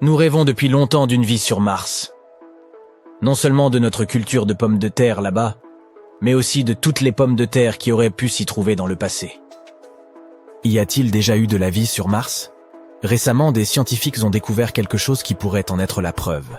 Nous rêvons depuis longtemps d'une vie sur Mars. Non seulement de notre culture de pommes de terre là-bas, mais aussi de toutes les pommes de terre qui auraient pu s'y trouver dans le passé. Y a-t-il déjà eu de la vie sur Mars? Récemment, des scientifiques ont découvert quelque chose qui pourrait en être la preuve.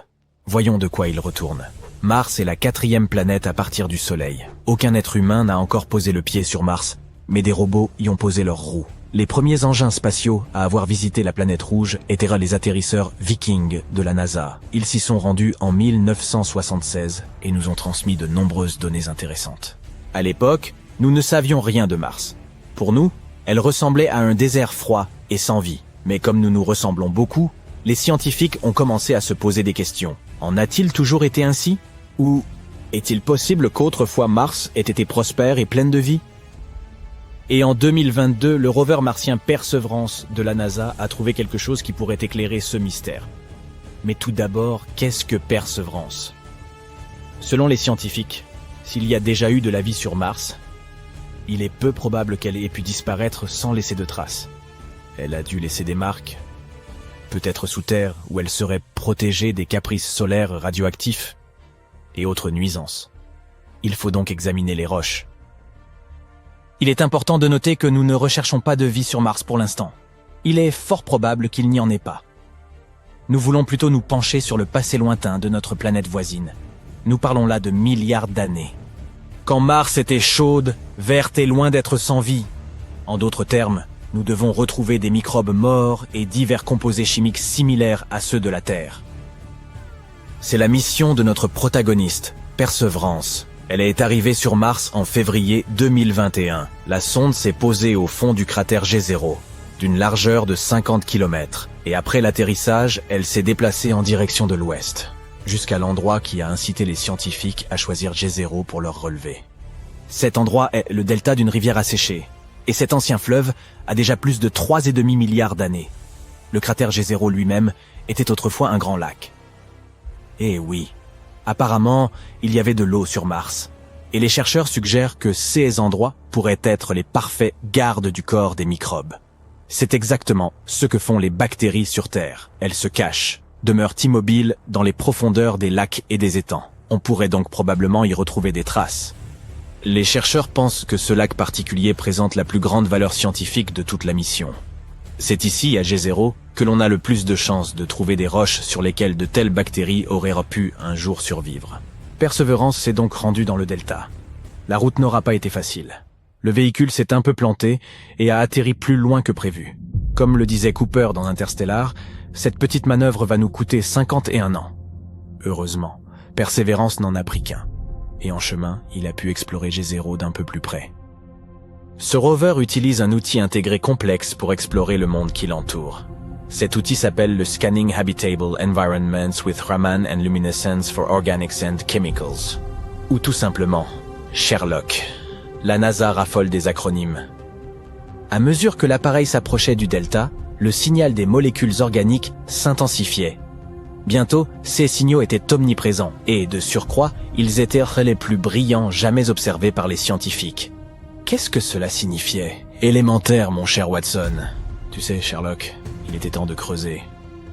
Voyons de quoi il retourne. Mars est la 4e planète à partir du Soleil. Aucun être humain n'a encore posé le pied sur Mars, mais des robots y ont posé leurs roues. Les premiers engins spatiaux à avoir visité la planète rouge étaient les atterrisseurs Viking de la NASA. Ils s'y sont rendus en 1976 et nous ont transmis de nombreuses données intéressantes. À l'époque, nous ne savions rien de Mars. Pour nous, elle ressemblait à un désert froid et sans vie. Mais comme nous nous ressemblons beaucoup, les scientifiques ont commencé à se poser des questions. En a-t-il toujours été ainsi? Ou est-il possible qu'autrefois Mars ait été prospère et pleine de vie? Et en 2022, le rover martien Perseverance de la NASA a trouvé quelque chose qui pourrait éclairer ce mystère. Mais tout d'abord, qu'est-ce que Perseverance? Selon les scientifiques, s'il y a déjà eu de la vie sur Mars, il est peu probable qu'elle ait pu disparaître sans laisser de traces. Elle a dû laisser des marques, peut-être sous terre, où elle serait protégée des caprices solaires radioactifs et autres nuisances. Il faut donc examiner les roches. Il est important de noter que nous ne recherchons pas de vie sur Mars pour l'instant. Il est fort probable qu'il n'y en ait pas. Nous voulons plutôt nous pencher sur le passé lointain de notre planète voisine. Nous parlons là de milliards d'années. Quand Mars était chaude, verte et loin d'être sans vie. En d'autres termes, nous devons retrouver des microbes morts et divers composés chimiques similaires à ceux de la Terre. C'est la mission de notre protagoniste, Perseverance. Elle est arrivée sur Mars en février 2021. La sonde s'est posée au fond du cratère G0, d'une largeur de 50 km. Et après l'atterrissage, elle s'est déplacée en direction de l'ouest, jusqu'à l'endroit qui a incité les scientifiques à choisir G0 pour leur relevé. Cet endroit est le delta d'une rivière asséchée. Et cet ancien fleuve a déjà plus de 3,5 milliards d'années. Le cratère G0 lui-même était autrefois un grand lac. Eh oui, apparemment, il y avait de l'eau sur Mars. Et les chercheurs suggèrent que ces endroits pourraient être les parfaits gardes du corps des microbes. C'est exactement ce que font les bactéries sur Terre. Elles se cachent, demeurent immobiles dans les profondeurs des lacs et des étangs. On pourrait donc probablement y retrouver des traces. Les chercheurs pensent que ce lac particulier présente la plus grande valeur scientifique de toute la mission. C'est ici, à G0, que l'on a le plus de chances de trouver des roches sur lesquelles de telles bactéries auraient pu un jour survivre. Perseverance s'est donc rendu dans le delta. La route n'aura pas été facile. Le véhicule s'est un peu planté et a atterri plus loin que prévu. Comme le disait Cooper dans Interstellar, cette petite manœuvre va nous coûter 51 ans. Heureusement, Perseverance n'en a pris qu'un. Et en chemin, il a pu explorer G0 d'un peu plus près. Ce rover utilise un outil intégré complexe pour explorer le monde qui l'entoure. Cet outil s'appelle le Scanning Habitable Environments with Raman and Luminescence for Organics and Chemicals. Ou tout simplement, Sherlock. La NASA raffole des acronymes. À mesure que l'appareil s'approchait du delta, le signal des molécules organiques s'intensifiait. Bientôt, ces signaux étaient omniprésents et, de surcroît, ils étaient les plus brillants jamais observés par les scientifiques. Qu'est-ce que cela signifiait? Élémentaire, mon cher Watson. Tu sais, Sherlock, il était temps de creuser.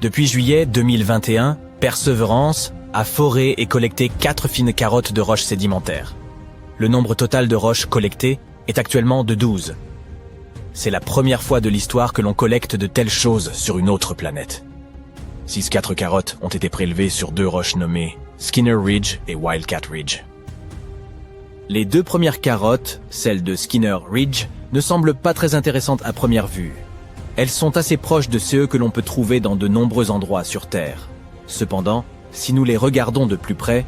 Depuis juillet 2021, Perseverance a foré et collecté 4 fines carottes de roches sédimentaires. Le nombre total de roches collectées est actuellement de 12. C'est la première fois de l'histoire que l'on collecte de telles choses sur une autre planète. 6 carottes ont été prélevées sur 2 roches nommées Skinner Ridge et Wildcat Ridge. Les 2 premières carottes, celles de Skinner Ridge, ne semblent pas très intéressantes à première vue. Elles sont assez proches de ceux que l'on peut trouver dans de nombreux endroits sur Terre. Cependant, si nous les regardons de plus près,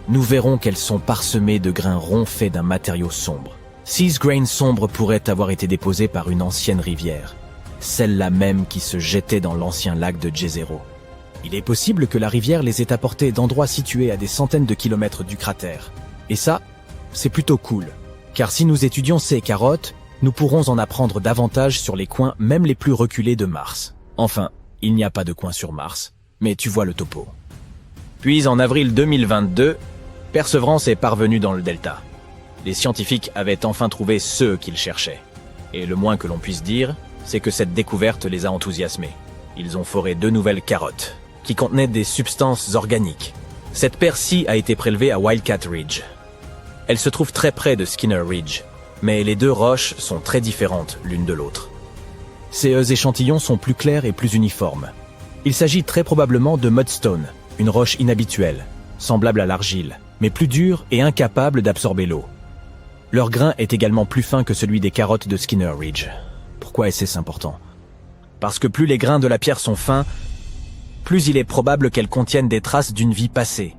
nous verrons qu'elles sont parsemées de grains ronds faits d'un matériau sombre. 6 grains sombres pourraient avoir été déposés par une ancienne rivière, celle-là même qui se jetait dans l'ancien lac de G0. Il est possible que la rivière les ait apportés d'endroits situés à des centaines de kilomètres du cratère. Et ça, c'est plutôt cool. Car si nous étudions ces carottes, nous pourrons en apprendre davantage sur les coins même les plus reculés de Mars. Enfin, il n'y a pas de coin sur Mars, mais tu vois le topo. Puis en avril 2022, Perseverance est parvenu dans le delta. Les scientifiques avaient enfin trouvé ceux qu'ils cherchaient. Et le moins que l'on puisse dire, c'est que cette découverte les a enthousiasmés. Ils ont foré 2 nouvelles carottes. qui contenait des substances organiques. Cette paire-ci a été prélevée à Wildcat Ridge. Elle se trouve très près de Skinner Ridge, mais les deux roches sont très différentes l'une de l'autre. Ces échantillons sont plus clairs et plus uniformes. Il s'agit très probablement de mudstone, une roche inhabituelle, semblable à l'argile, mais plus dure et incapable d'absorber l'eau. Leur grain est également plus fin que celui des carottes de Skinner Ridge. Pourquoi est-ce important? Parce que plus les grains de la pierre sont fins, plus il est probable qu'elles contiennent des traces d'une vie passée.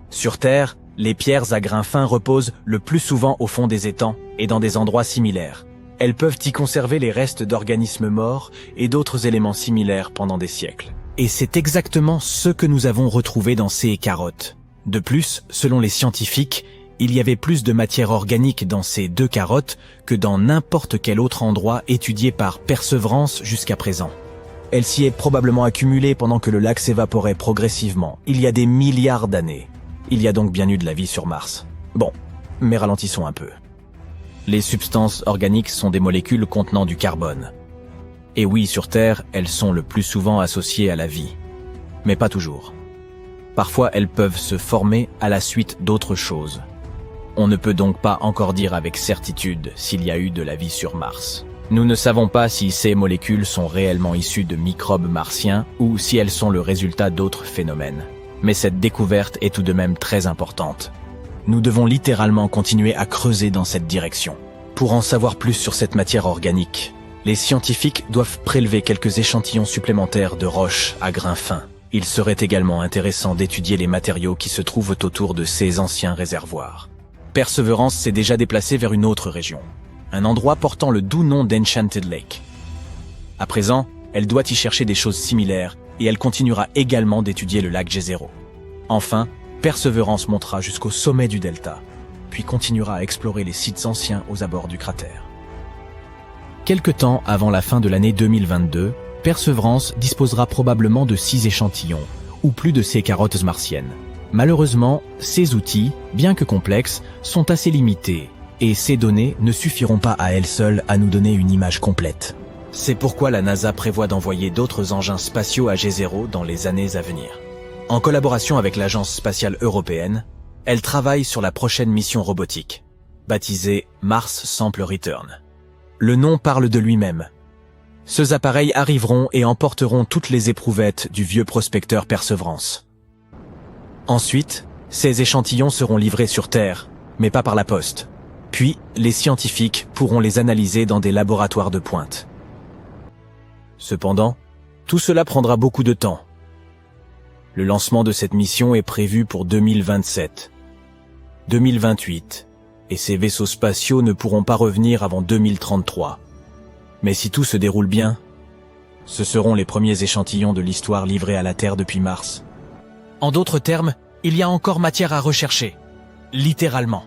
Sur Terre, les pierres à grains fins reposent le plus souvent au fond des étangs et dans des endroits similaires. Elles peuvent y conserver les restes d'organismes morts et d'autres éléments similaires pendant des siècles. Et c'est exactement ce que nous avons retrouvé dans ces carottes. De plus, selon les scientifiques, il y avait plus de matière organique dans ces deux carottes que dans n'importe quel autre endroit étudié par Perseverance jusqu'à présent. Elle s'y est probablement accumulée pendant que le lac s'évaporait progressivement, il y a des milliards d'années. Il y a donc bien eu de la vie sur Mars. Bon, mais ralentissons un peu. Les substances organiques sont des molécules contenant du carbone. Et oui, sur Terre, elles sont le plus souvent associées à la vie. Mais pas toujours. Parfois, elles peuvent se former à la suite d'autres choses. On ne peut donc pas encore dire avec certitude s'il y a eu de la vie sur Mars. Nous ne savons pas si ces molécules sont réellement issues de microbes martiens ou si elles sont le résultat d'autres phénomènes. Mais cette découverte est tout de même très importante. Nous devons littéralement continuer à creuser dans cette direction. Pour en savoir plus sur cette matière organique, les scientifiques doivent prélever quelques échantillons supplémentaires de roches à grains fins. Il serait également intéressant d'étudier les matériaux qui se trouvent autour de ces anciens réservoirs. Perseverance s'est déjà déplacée vers une autre région, un endroit portant le doux nom d'Enchanted Lake. À présent, elle doit y chercher des choses similaires et elle continuera également d'étudier le lac Jezero. Enfin, Perseverance montera jusqu'au sommet du delta, puis continuera à explorer les sites anciens aux abords du cratère. Quelque temps avant la fin de l'année 2022, Perseverance disposera probablement de 6 échantillons, ou plus de ces carottes martiennes. Malheureusement, ces outils, bien que complexes, sont assez limités, et ces données ne suffiront pas à elles seules à nous donner une image complète. C'est pourquoi la NASA prévoit d'envoyer d'autres engins spatiaux à Jezero dans les années à venir. En collaboration avec l'Agence spatiale européenne, elle travaille sur la prochaine mission robotique, baptisée Mars Sample Return. Le nom parle de lui-même. Ces appareils arriveront et emporteront toutes les éprouvettes du vieux prospecteur Perseverance. Ensuite, ces échantillons seront livrés sur Terre, mais pas par la poste. Puis, les scientifiques pourront les analyser dans des laboratoires de pointe. Cependant, tout cela prendra beaucoup de temps. Le lancement de cette mission est prévu pour 2027, 2028, et ces vaisseaux spatiaux ne pourront pas revenir avant 2033. Mais si tout se déroule bien, ce seront les premiers échantillons de l'histoire livrés à la Terre depuis Mars. En d'autres termes, il y a encore matière à rechercher, littéralement.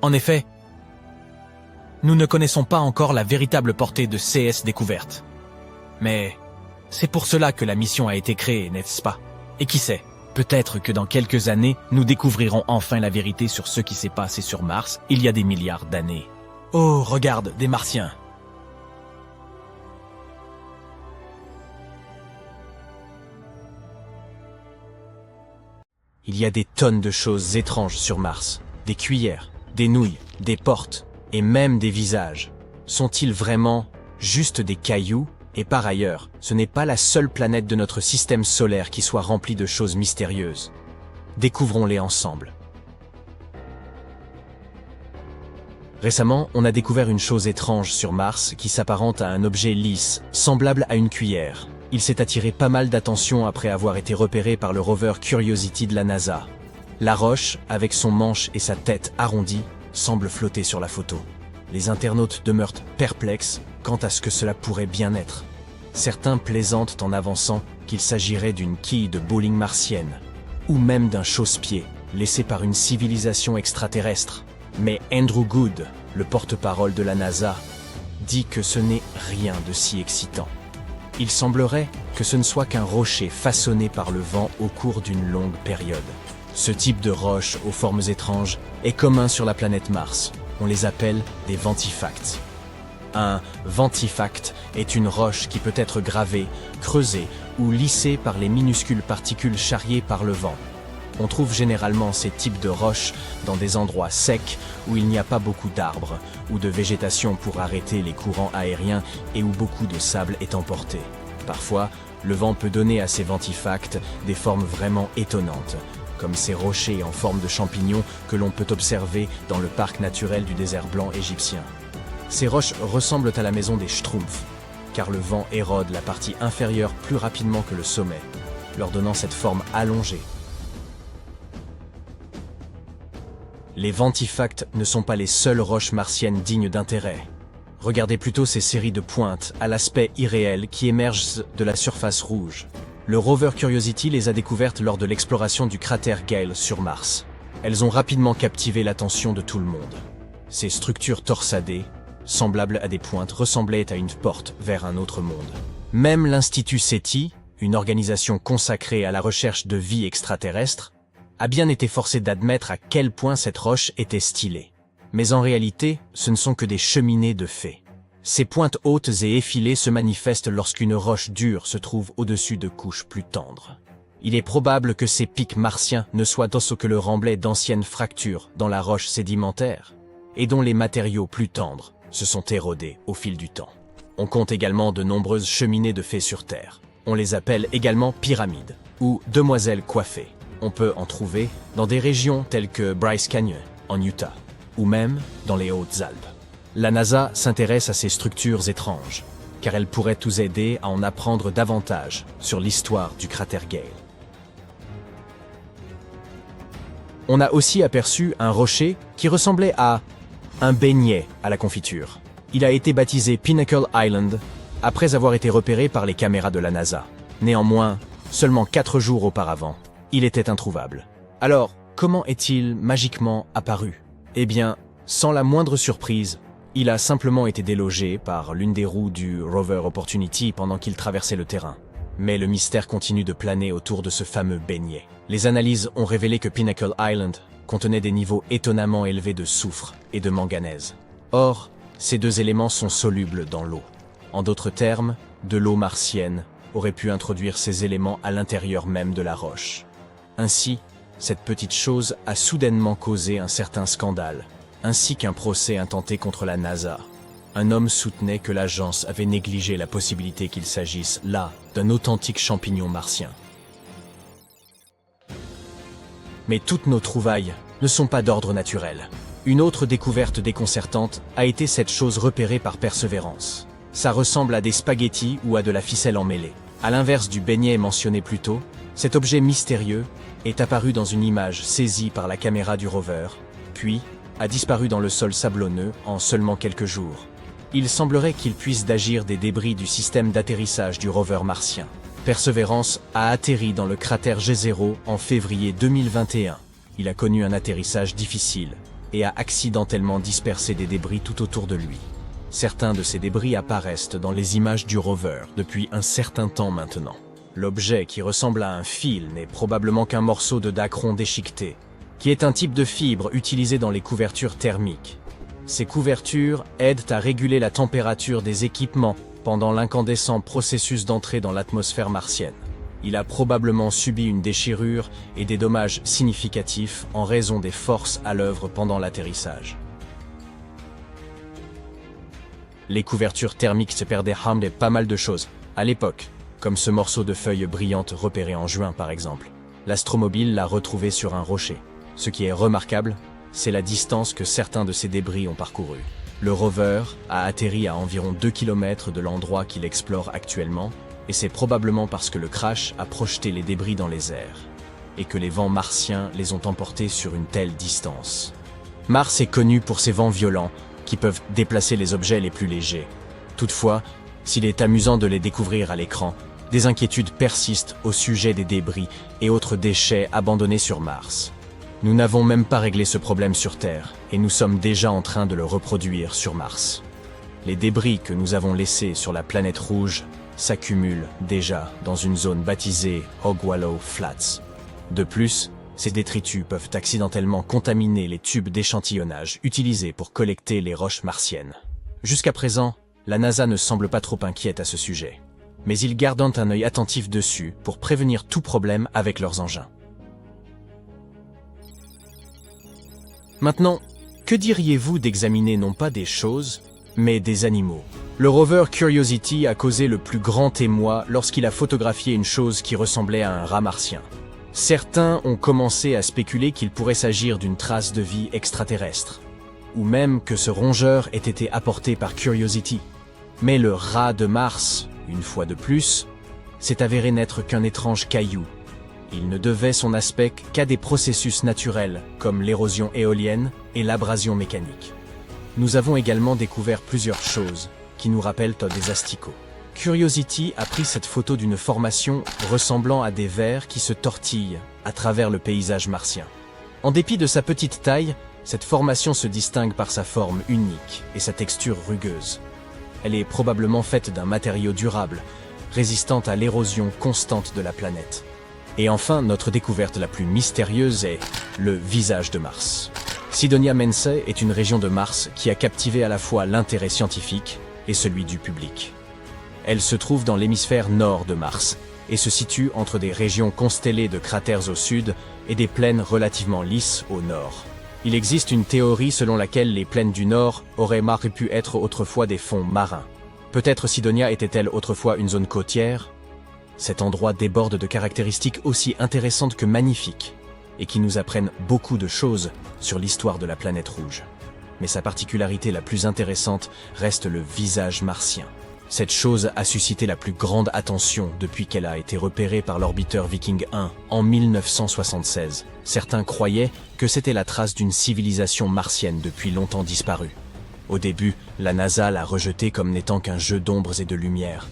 En effet, nous ne connaissons pas encore la véritable portée de CS découverte. Mais c'est pour cela que la mission a été créée, n'est-ce pas? Et qui sait, peut-être que dans quelques années, nous découvrirons enfin la vérité sur ce qui s'est passé sur Mars il y a des milliards d'années. Oh, regarde, des Martiens! Il y a des tonnes de choses étranges sur Mars. Des cuillères, des nouilles, des portes, et même des visages. Sont-ils vraiment juste des cailloux? Et par ailleurs, ce n'est pas la seule planète de notre système solaire qui soit remplie de choses mystérieuses. Découvrons-les ensemble. Récemment, on a découvert une chose étrange sur Mars qui s'apparente à un objet lisse, semblable à une cuillère. Il s'est attiré pas mal d'attention après avoir été repéré par le rover Curiosity de la NASA. La roche, avec son manche et sa tête arrondie, semble flotter sur la photo. Les internautes demeurent perplexes quant à ce que cela pourrait bien être. Certains plaisantent en avançant qu'il s'agirait d'une quille de bowling martienne, ou même d'un chausse-pied laissé par une civilisation extraterrestre. Mais Andrew Good, le porte-parole de la NASA, dit que ce n'est rien de si excitant. Il semblerait que ce ne soit qu'un rocher façonné par le vent au cours d'une longue période. Ce type de roche aux formes étranges est commun sur la planète Mars. On les appelle des ventifacts. Un ventifact est une roche qui peut être gravée, creusée ou lissées par les minuscules particules charriées par le vent. On trouve généralement ces types de roches dans des endroits secs où il n'y a pas beaucoup d'arbres ou de végétation pour arrêter les courants aériens et où beaucoup de sable est emporté. Parfois, le vent peut donner à ces ventifacts des formes vraiment étonnantes, comme ces rochers en forme de champignons que l'on peut observer dans le parc naturel du désert blanc égyptien. Ces roches ressemblent à la maison des Schtroumpfs, car le vent érode la partie inférieure plus rapidement que le sommet, leur donnant cette forme allongée. Les ventifacts ne sont pas les seules roches martiennes dignes d'intérêt. Regardez plutôt ces séries de pointes à l'aspect irréel qui émergent de la surface rouge. Le rover Curiosity les a découvertes lors de l'exploration du cratère Gale sur Mars. Elles ont rapidement captivé l'attention de tout le monde. Ces structures torsadées, semblables à des pointes, ressemblaient à une porte vers un autre monde. Même l'Institut SETI, une organisation consacrée à la recherche de vie extraterrestre, a bien été forcé d'admettre à quel point cette roche était stylée. Mais en réalité, ce ne sont que des cheminées de faits. Ces pointes hautes et effilées se manifestent lorsqu'une roche dure se trouve au-dessus de couches plus tendres. Il est probable que ces pics martiens ne soient ce que le remblai d'anciennes fractures dans la roche sédimentaire, et dont les matériaux plus tendres se sont érodés au fil du temps. On compte également de nombreuses cheminées de faits sur Terre. On les appelle également pyramides, ou demoiselles coiffées. On peut en trouver dans des régions telles que Bryce Canyon, en Utah, ou même dans les Hautes-Alpes. La NASA s'intéresse à ces structures étranges, car elles pourraient nous aider à en apprendre davantage sur l'histoire du cratère Gale. On a aussi aperçu un rocher qui ressemblait à un beignet à la confiture. Il a été baptisé Pinnacle Island après avoir été repéré par les caméras de la NASA. Néanmoins, seulement 4 jours auparavant, il était introuvable. Alors, comment est-il magiquement apparu? Eh bien, sans la moindre surprise, il a simplement été délogé par l'une des roues du rover Opportunity pendant qu'il traversait le terrain. Mais le mystère continue de planer autour de ce fameux beignet. Les analyses ont révélé que Pinnacle Island contenait des niveaux étonnamment élevés de soufre et de manganèse. Or, ces deux éléments sont solubles dans l'eau. En d'autres termes, de l'eau martienne aurait pu introduire ces éléments à l'intérieur même de la roche. Ainsi, cette petite chose a soudainement causé un certain scandale, ainsi qu'un procès intenté contre la NASA. Un homme soutenait que l'agence avait négligé la possibilité qu'il s'agisse, là, d'un authentique champignon martien. Mais toutes nos trouvailles ne sont pas d'ordre naturel. Une autre découverte déconcertante a été cette chose repérée par Perseverance. Ça ressemble à des spaghettis ou à de la ficelle emmêlée. À l'inverse du beignet mentionné plus tôt, cet objet mystérieux est apparu dans une image saisie par la caméra du rover, puis a disparu dans le sol sablonneux en seulement quelques jours. Il semblerait qu'il puisse d'agir des débris du système d'atterrissage du rover martien. Perseverance a atterri dans le cratère G0 en février 2021. Il a connu un atterrissage difficile et a accidentellement dispersé des débris tout autour de lui. Certains de ces débris apparaissent dans les images du rover depuis un certain temps maintenant. L'objet qui ressemble à un fil n'est probablement qu'un morceau de dacron déchiqueté, qui est un type de fibre utilisé dans les couvertures thermiques. Ces couvertures aident à réguler la température des équipements pendant l'incandescent processus d'entrée dans l'atmosphère martienne. Il a probablement subi une déchirure et des dommages significatifs en raison des forces à l'œuvre pendant l'atterrissage. Les couvertures thermiques se perdaient pas mal de choses à l'époque, comme ce morceau de feuille brillante repéré en juin par exemple. L'astromobile l'a retrouvé sur un rocher. Ce qui est remarquable, c'est la distance que certains de ces débris ont parcouru. Le rover a atterri à environ 2 km de l'endroit qu'il explore actuellement, et c'est probablement parce que le crash a projeté les débris dans les airs, et que les vents martiens les ont emportés sur une telle distance. Mars est connu pour ses vents violents, qui peuvent déplacer les objets les plus légers. Toutefois, s'il est amusant de les découvrir à l'écran, des inquiétudes persistent au sujet des débris et autres déchets abandonnés sur Mars. Nous n'avons même pas réglé ce problème sur Terre, et nous sommes déjà en train de le reproduire sur Mars. Les débris que nous avons laissés sur la planète rouge s'accumulent déjà dans une zone baptisée Hog-Wallow Flats. De plus, ces détritus peuvent accidentellement contaminer les tubes d'échantillonnage utilisés pour collecter les roches martiennes. Jusqu'à présent, la NASA ne semble pas trop inquiète à ce sujet. mais ils gardent un œil attentif dessus pour prévenir tout problème avec leurs engins. Maintenant, que diriez-vous d'examiner non pas des choses, mais des animaux? Le rover Curiosity a causé le plus grand émoi lorsqu'il a photographié une chose qui ressemblait à un rat martien. Certains ont commencé à spéculer qu'il pourrait s'agir d'une trace de vie extraterrestre, ou même que ce rongeur ait été apporté par Curiosity. Mais le rat de Mars, une fois de plus, s'est avéré n'être qu'un étrange caillou. Il ne devait son aspect qu'à des processus naturels, comme l'érosion éolienne et l'abrasion mécanique. Nous avons également découvert plusieurs choses qui nous rappellent des asticots. Curiosity a pris cette photo d'une formation ressemblant à des vers qui se tortillent à travers le paysage martien. En dépit de sa petite taille, cette formation se distingue par sa forme unique et sa texture rugueuse. Elle est probablement faite d'un matériau durable, résistant à l'érosion constante de la planète. Et enfin, notre découverte la plus mystérieuse est le visage de Mars. Cydonia mensae est une région de Mars qui a captivé à la fois l'intérêt scientifique et celui du public. Elle se trouve dans l'hémisphère nord de Mars et se situe entre des régions constellées de cratères au sud et des plaines relativement lisses au nord. Il existe une théorie selon laquelle les plaines du nord auraient pu être autrefois des fonds marins. Peut-être Cydonia était-elle autrefois une zone côtière? Cet endroit déborde de caractéristiques aussi intéressantes que magnifiques et qui nous apprennent beaucoup de choses sur l'histoire de la planète rouge. Mais sa particularité la plus intéressante reste le visage martien. Cette chose a suscité la plus grande attention depuis qu'elle a été repérée par l'orbiteur Viking 1 en 1976. Certains croyaient que c'était la trace d'une civilisation martienne depuis longtemps disparue. Au début, la NASA l'a rejeté comme n'étant qu'un jeu d'ombres et de lumière.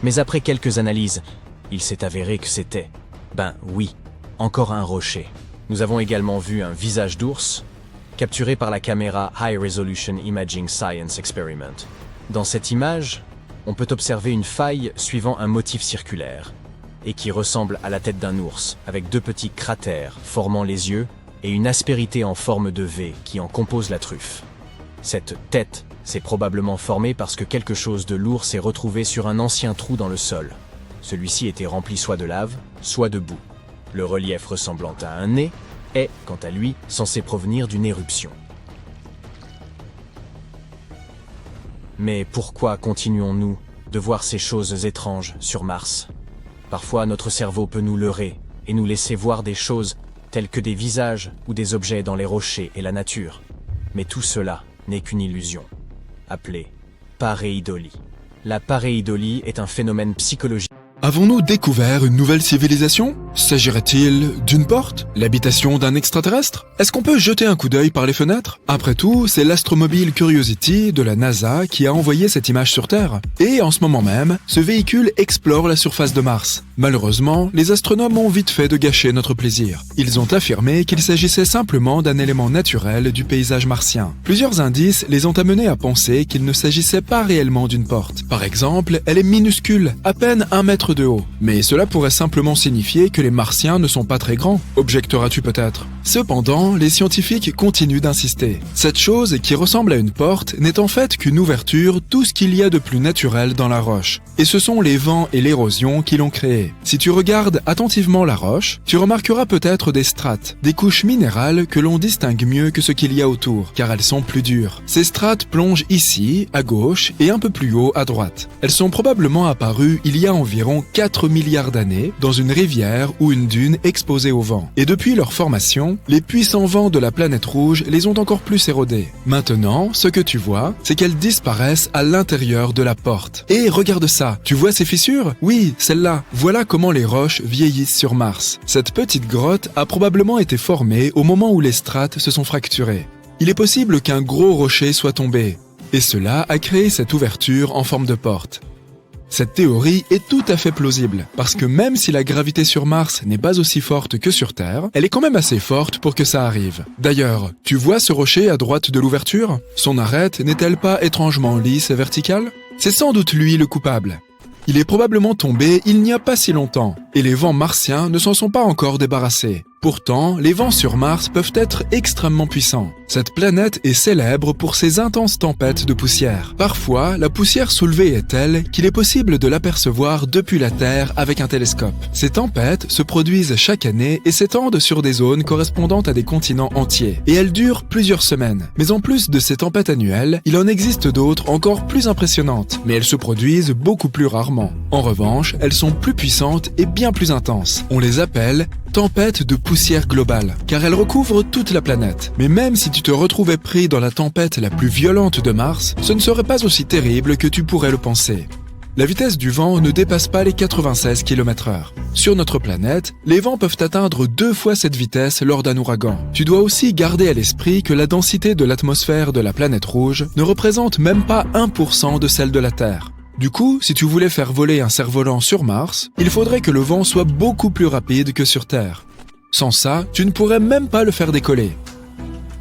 Mais après quelques analyses, il s'est avéré que c'était, encore un rocher. Nous avons également vu un visage d'ours, capturé par la caméra High Resolution Imaging Science Experiment. Dans cette image, on peut observer une faille suivant un motif circulaire, et qui ressemble à la tête d'un ours, avec deux petits cratères formant les yeux et une aspérité en forme de V qui en compose la truffe. Cette tête s'est probablement formée parce que quelque chose de lourd s'est retrouvé sur un ancien trou dans le sol. Celui-ci était rempli soit de lave, soit de boue. Le relief ressemblant à un nez est, quant à lui, censé provenir d'une éruption. Mais pourquoi continuons-nous de voir ces choses étranges sur Mars? Parfois, notre cerveau peut nous leurrer et nous laisser voir des choses telles que des visages ou des objets dans les rochers et la nature. Mais tout cela n'est qu'une illusion, appelée pareidolie. La pareidolie est un phénomène psychologique. Avons-nous découvert une nouvelle civilisation? S'agirait-il d'une porte? L'habitation d'un extraterrestre? Est-ce qu'on peut jeter un coup d'œil par les fenêtres? Après tout, c'est l'astromobile Curiosity de la NASA qui a envoyé cette image sur Terre. Et en ce moment même, ce véhicule explore la surface de Mars. Malheureusement, les astronomes ont vite fait de gâcher notre plaisir. Ils ont affirmé qu'il s'agissait simplement d'un élément naturel du paysage martien. Plusieurs indices les ont amenés à penser qu'il ne s'agissait pas réellement d'une porte. Par exemple, elle est minuscule, à peine 1 mètre de haut. Mais cela pourrait simplement signifier que les Martiens ne sont pas très grands, objecteras-tu peut-être. Cependant, les scientifiques continuent d'insister. Cette chose qui ressemble à une porte n'est en fait qu'une ouverture, tout ce qu'il y a de plus naturel dans la roche. Et ce sont les vents et l'érosion qui l'ont créée. Si tu regardes attentivement la roche, tu remarqueras peut-être des strates, des couches minérales que l'on distingue mieux que ce qu'il y a autour, car elles sont plus dures. Ces strates plongent ici, à gauche, et un peu plus haut, à droite. Elles sont probablement apparues il y a environ 4 milliards d'années dans une rivière ou une dune exposée au vent. Et depuis leur formation, les puissants vents de la planète rouge les ont encore plus érodées. Maintenant, ce que tu vois, c'est qu'elles disparaissent à l'intérieur de la porte. Et regarde ça, tu vois ces fissures? Oui, celle-là. Voilà comment les roches vieillissent sur Mars. Cette petite grotte a probablement été formée au moment où les strates se sont fracturées. Il est possible qu'un gros rocher soit tombé, et cela a créé cette ouverture en forme de porte. Cette théorie est tout à fait plausible, parce que même si la gravité sur Mars n'est pas aussi forte que sur Terre, elle est quand même assez forte pour que ça arrive. D'ailleurs, tu vois ce rocher à droite de l'ouverture? Son arête n'est-elle pas étrangement lisse et verticale? C'est sans doute lui le coupable. Il est probablement tombé il n'y a pas si longtemps, et les vents martiens ne s'en sont pas encore débarrassés. Pourtant, les vents sur Mars peuvent être extrêmement puissants. Cette planète est célèbre pour ses intenses tempêtes de poussière. Parfois, la poussière soulevée est telle qu'il est possible de l'apercevoir depuis la Terre avec un télescope. Ces tempêtes se produisent chaque année et s'étendent sur des zones correspondant à des continents entiers. Et elles durent plusieurs semaines. Mais en plus de ces tempêtes annuelles, il en existe d'autres encore plus impressionnantes. Mais elles se produisent beaucoup plus rarement. En revanche, elles sont plus puissantes et bien plus intenses. On les appelle tempête de poussière globale, car elle recouvre toute la planète. Mais même si tu te retrouvais pris dans la tempête la plus violente de Mars, ce ne serait pas aussi terrible que tu pourrais le penser. La vitesse du vent ne dépasse pas les 96 km/h. Sur notre planète, les vents peuvent atteindre 2 fois cette vitesse lors d'un ouragan. Tu dois aussi garder à l'esprit que la densité de l'atmosphère de la planète rouge ne représente même pas 1% de celle de la Terre. Du coup, si tu voulais faire voler un cerf-volant sur Mars, il faudrait que le vent soit beaucoup plus rapide que sur Terre. Sans ça, tu ne pourrais même pas le faire décoller.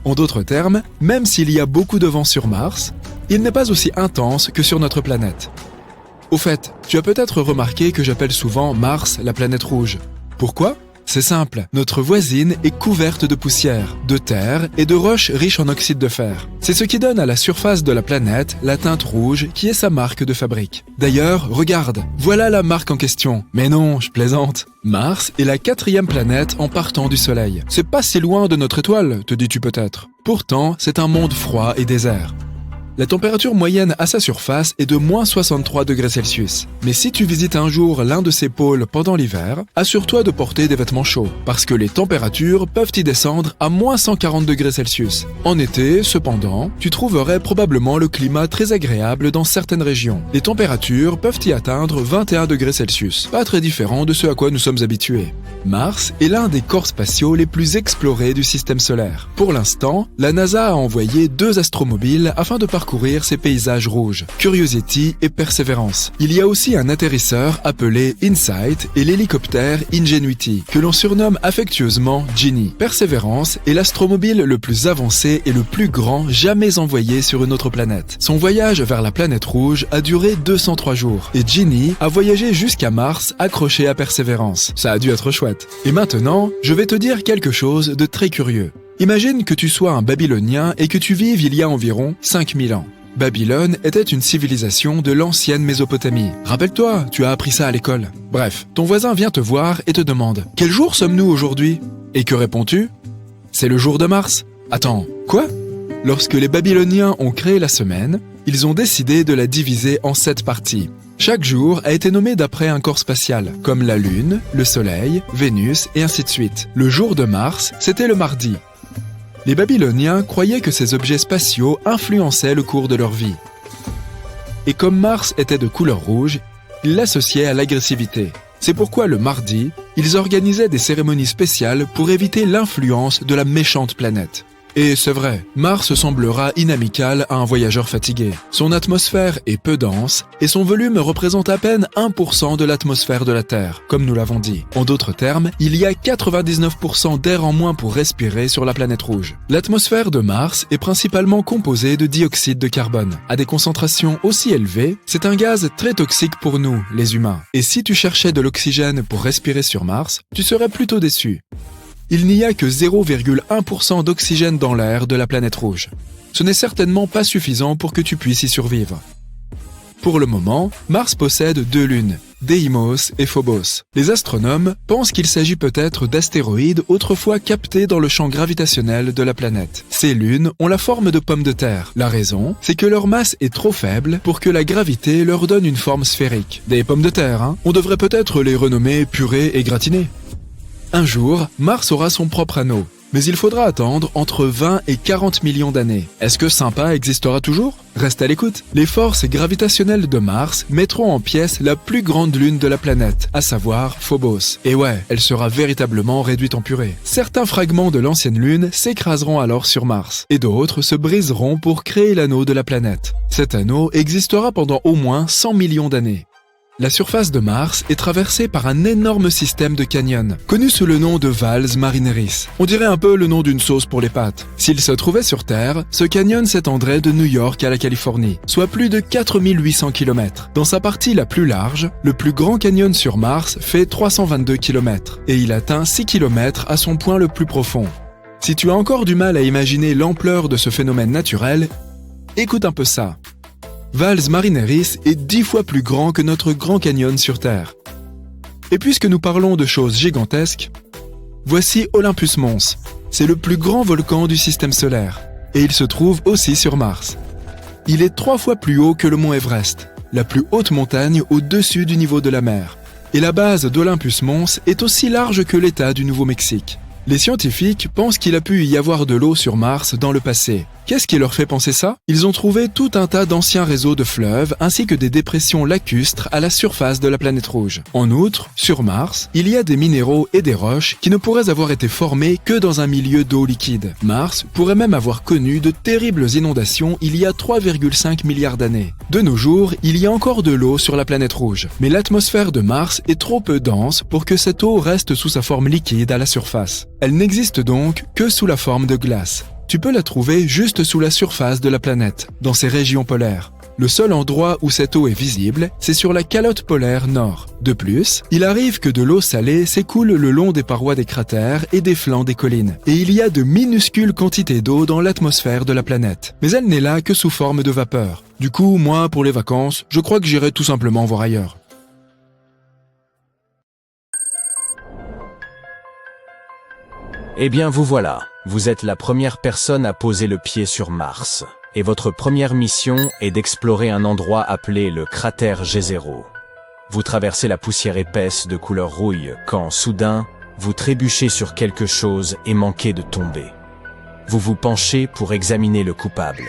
En d'autres termes, même s'il y a beaucoup de vent sur Mars, il n'est pas aussi intense que sur notre planète. Au fait, tu as peut-être remarqué que j'appelle souvent Mars la planète rouge. Pourquoi ? C'est simple, notre voisine est couverte de poussière, de terre et de roches riches en oxyde de fer. C'est ce qui donne à la surface de la planète la teinte rouge qui est sa marque de fabrique. D'ailleurs, regarde, voilà la marque en question. Mais non, je plaisante. Mars est la 4e planète en partant du Soleil. C'est pas si loin de notre étoile, te dis-tu peut-être. Pourtant, c'est un monde froid et désert. La température moyenne à sa surface est de moins 63 degrés Celsius. Mais si tu visites un jour l'un de ces pôles pendant l'hiver, assure-toi de porter des vêtements chauds, parce que les températures peuvent y descendre à moins 140 degrés Celsius. En été, cependant, tu trouverais probablement le climat très agréable dans certaines régions. Les températures peuvent y atteindre 21 degrés Celsius, pas très différent de ce à quoi nous sommes habitués. Mars est l'un des corps spatiaux les plus explorés du système solaire. Pour l'instant, la NASA a envoyé 2 astromobiles afin de parcourir ces paysages rouges, Curiosity et Perseverance. Il y a aussi un atterrisseur appelé InSight et l'hélicoptère Ingenuity, que l'on surnomme affectueusement Genie. Perseverance est l'astromobile le plus avancé et le plus grand jamais envoyé sur une autre planète. Son voyage vers la planète rouge a duré 203 jours, et Genie a voyagé jusqu'à Mars accroché à Perseverance. Ça a dû être chouette. Et maintenant, je vais te dire quelque chose de très curieux. Imagine que tu sois un Babylonien et que tu vives il y a environ 5000 ans. Babylone était une civilisation de l'ancienne Mésopotamie. Rappelle-toi, tu as appris ça à l'école. Bref, ton voisin vient te voir et te demande « Quel jour sommes-nous aujourd'hui ?» Et que réponds-tu ? « C'est le jour de Mars. » Attends, quoi ? Lorsque les Babyloniens ont créé la semaine, ils ont décidé de la diviser en 7 parties. Chaque jour a été nommé d'après un corps spatial, comme la Lune, le Soleil, Vénus et ainsi de suite. Le jour de Mars, c'était le mardi. Les Babyloniens croyaient que ces objets spatiaux influençaient le cours de leur vie. Et comme Mars était de couleur rouge, ils l'associaient à l'agressivité. C'est pourquoi le mardi, ils organisaient des cérémonies spéciales pour éviter l'influence de la méchante planète. Et c'est vrai, Mars semblera inamical à un voyageur fatigué. Son atmosphère est peu dense et son volume représente à peine 1% de l'atmosphère de la Terre, comme nous l'avons dit. En d'autres termes, il y a 99% d'air en moins pour respirer sur la planète rouge. L'atmosphère de Mars est principalement composée de dioxyde de carbone. À des concentrations aussi élevées, c'est un gaz très toxique pour nous, les humains. Et si tu cherchais de l'oxygène pour respirer sur Mars, tu serais plutôt déçu. Il n'y a que 0,1% d'oxygène dans l'air de la planète rouge. Ce n'est certainement pas suffisant pour que tu puisses y survivre. Pour le moment, Mars possède 2 lunes, Deimos et Phobos. Les astronomes pensent qu'il s'agit peut-être d'astéroïdes autrefois captés dans le champ gravitationnel de la planète. Ces lunes ont la forme de pommes de terre. La raison, c'est que leur masse est trop faible pour que la gravité leur donne une forme sphérique. Des pommes de terre, hein ? On devrait peut-être les renommer purées et gratinées. Un jour, Mars aura son propre anneau, mais il faudra attendre entre 20 et 40 millions d'années. Est-ce que Sympa existera toujours ? Reste à l'écoute. Les forces gravitationnelles de Mars mettront en pièces la plus grande lune de la planète, à savoir Phobos. Et ouais, elle sera véritablement réduite en purée. Certains fragments de l'ancienne lune s'écraseront alors sur Mars, et d'autres se briseront pour créer l'anneau de la planète. Cet anneau existera pendant au moins 100 millions d'années. La surface de Mars est traversée par un énorme système de canyons, connu sous le nom de Valles Marineris. On dirait un peu le nom d'une sauce pour les pâtes. S'il se trouvait sur Terre, ce canyon s'étendrait de New York à la Californie, soit plus de 4800 km. Dans sa partie la plus large, le plus grand canyon sur Mars fait 322 km, et il atteint 6 km à son point le plus profond. Si tu as encore du mal à imaginer l'ampleur de ce phénomène naturel, écoute un peu ça. Valles Marineris est 10 fois plus grand que notre Grand Canyon sur Terre. Et puisque nous parlons de choses gigantesques, voici Olympus Mons. C'est le plus grand volcan du système solaire, et il se trouve aussi sur Mars. Il est 3 fois plus haut que le mont Everest, la plus haute montagne au-dessus du niveau de la mer. Et la base d'Olympus Mons est aussi large que l'État du Nouveau-Mexique. Les scientifiques pensent qu'il a pu y avoir de l'eau sur Mars dans le passé. Qu'est-ce qui leur fait penser ça? Ils ont trouvé tout un tas d'anciens réseaux de fleuves ainsi que des dépressions lacustres à la surface de la planète rouge. En outre, sur Mars, il y a des minéraux et des roches qui ne pourraient avoir été formés que dans un milieu d'eau liquide. Mars pourrait même avoir connu de terribles inondations il y a 3,5 milliards d'années. De nos jours, il y a encore de l'eau sur la planète rouge, mais l'atmosphère de Mars est trop peu dense pour que cette eau reste sous sa forme liquide à la surface. Elle n'existe donc que sous la forme de glace. Tu peux la trouver juste sous la surface de la planète, dans ses régions polaires. Le seul endroit où cette eau est visible, c'est sur la calotte polaire nord. De plus, il arrive que de l'eau salée s'écoule le long des parois des cratères et des flancs des collines. Et il y a de minuscules quantités d'eau dans l'atmosphère de la planète. Mais elle n'est là que sous forme de vapeur. Du coup, moi, pour les vacances, je crois que j'irai tout simplement voir ailleurs. Eh bien vous voilà, vous êtes la première personne à poser le pied sur Mars. Et votre première mission est d'explorer un endroit appelé le cratère G0. Vous traversez la poussière épaisse de couleur rouille quand, soudain, vous trébuchez sur quelque chose et manquez de tomber. Vous vous penchez pour examiner le coupable.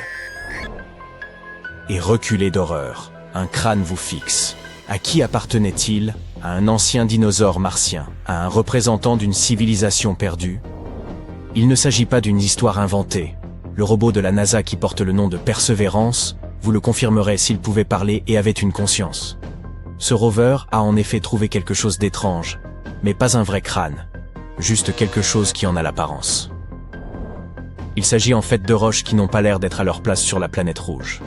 Et reculez d'horreur. Un crâne vous fixe. À qui appartenait-il? À un ancien dinosaure martien? À un représentant d'une civilisation perdue? Il ne s'agit pas d'une histoire inventée. Le robot de la NASA qui porte le nom de Perseverance vous le confirmerait s'il pouvait parler et avait une conscience. Ce rover a en effet trouvé quelque chose d'étrange, mais pas un vrai crâne, juste quelque chose qui en a l'apparence. Il s'agit en fait de roches qui n'ont pas l'air d'être à leur place sur la planète rouge.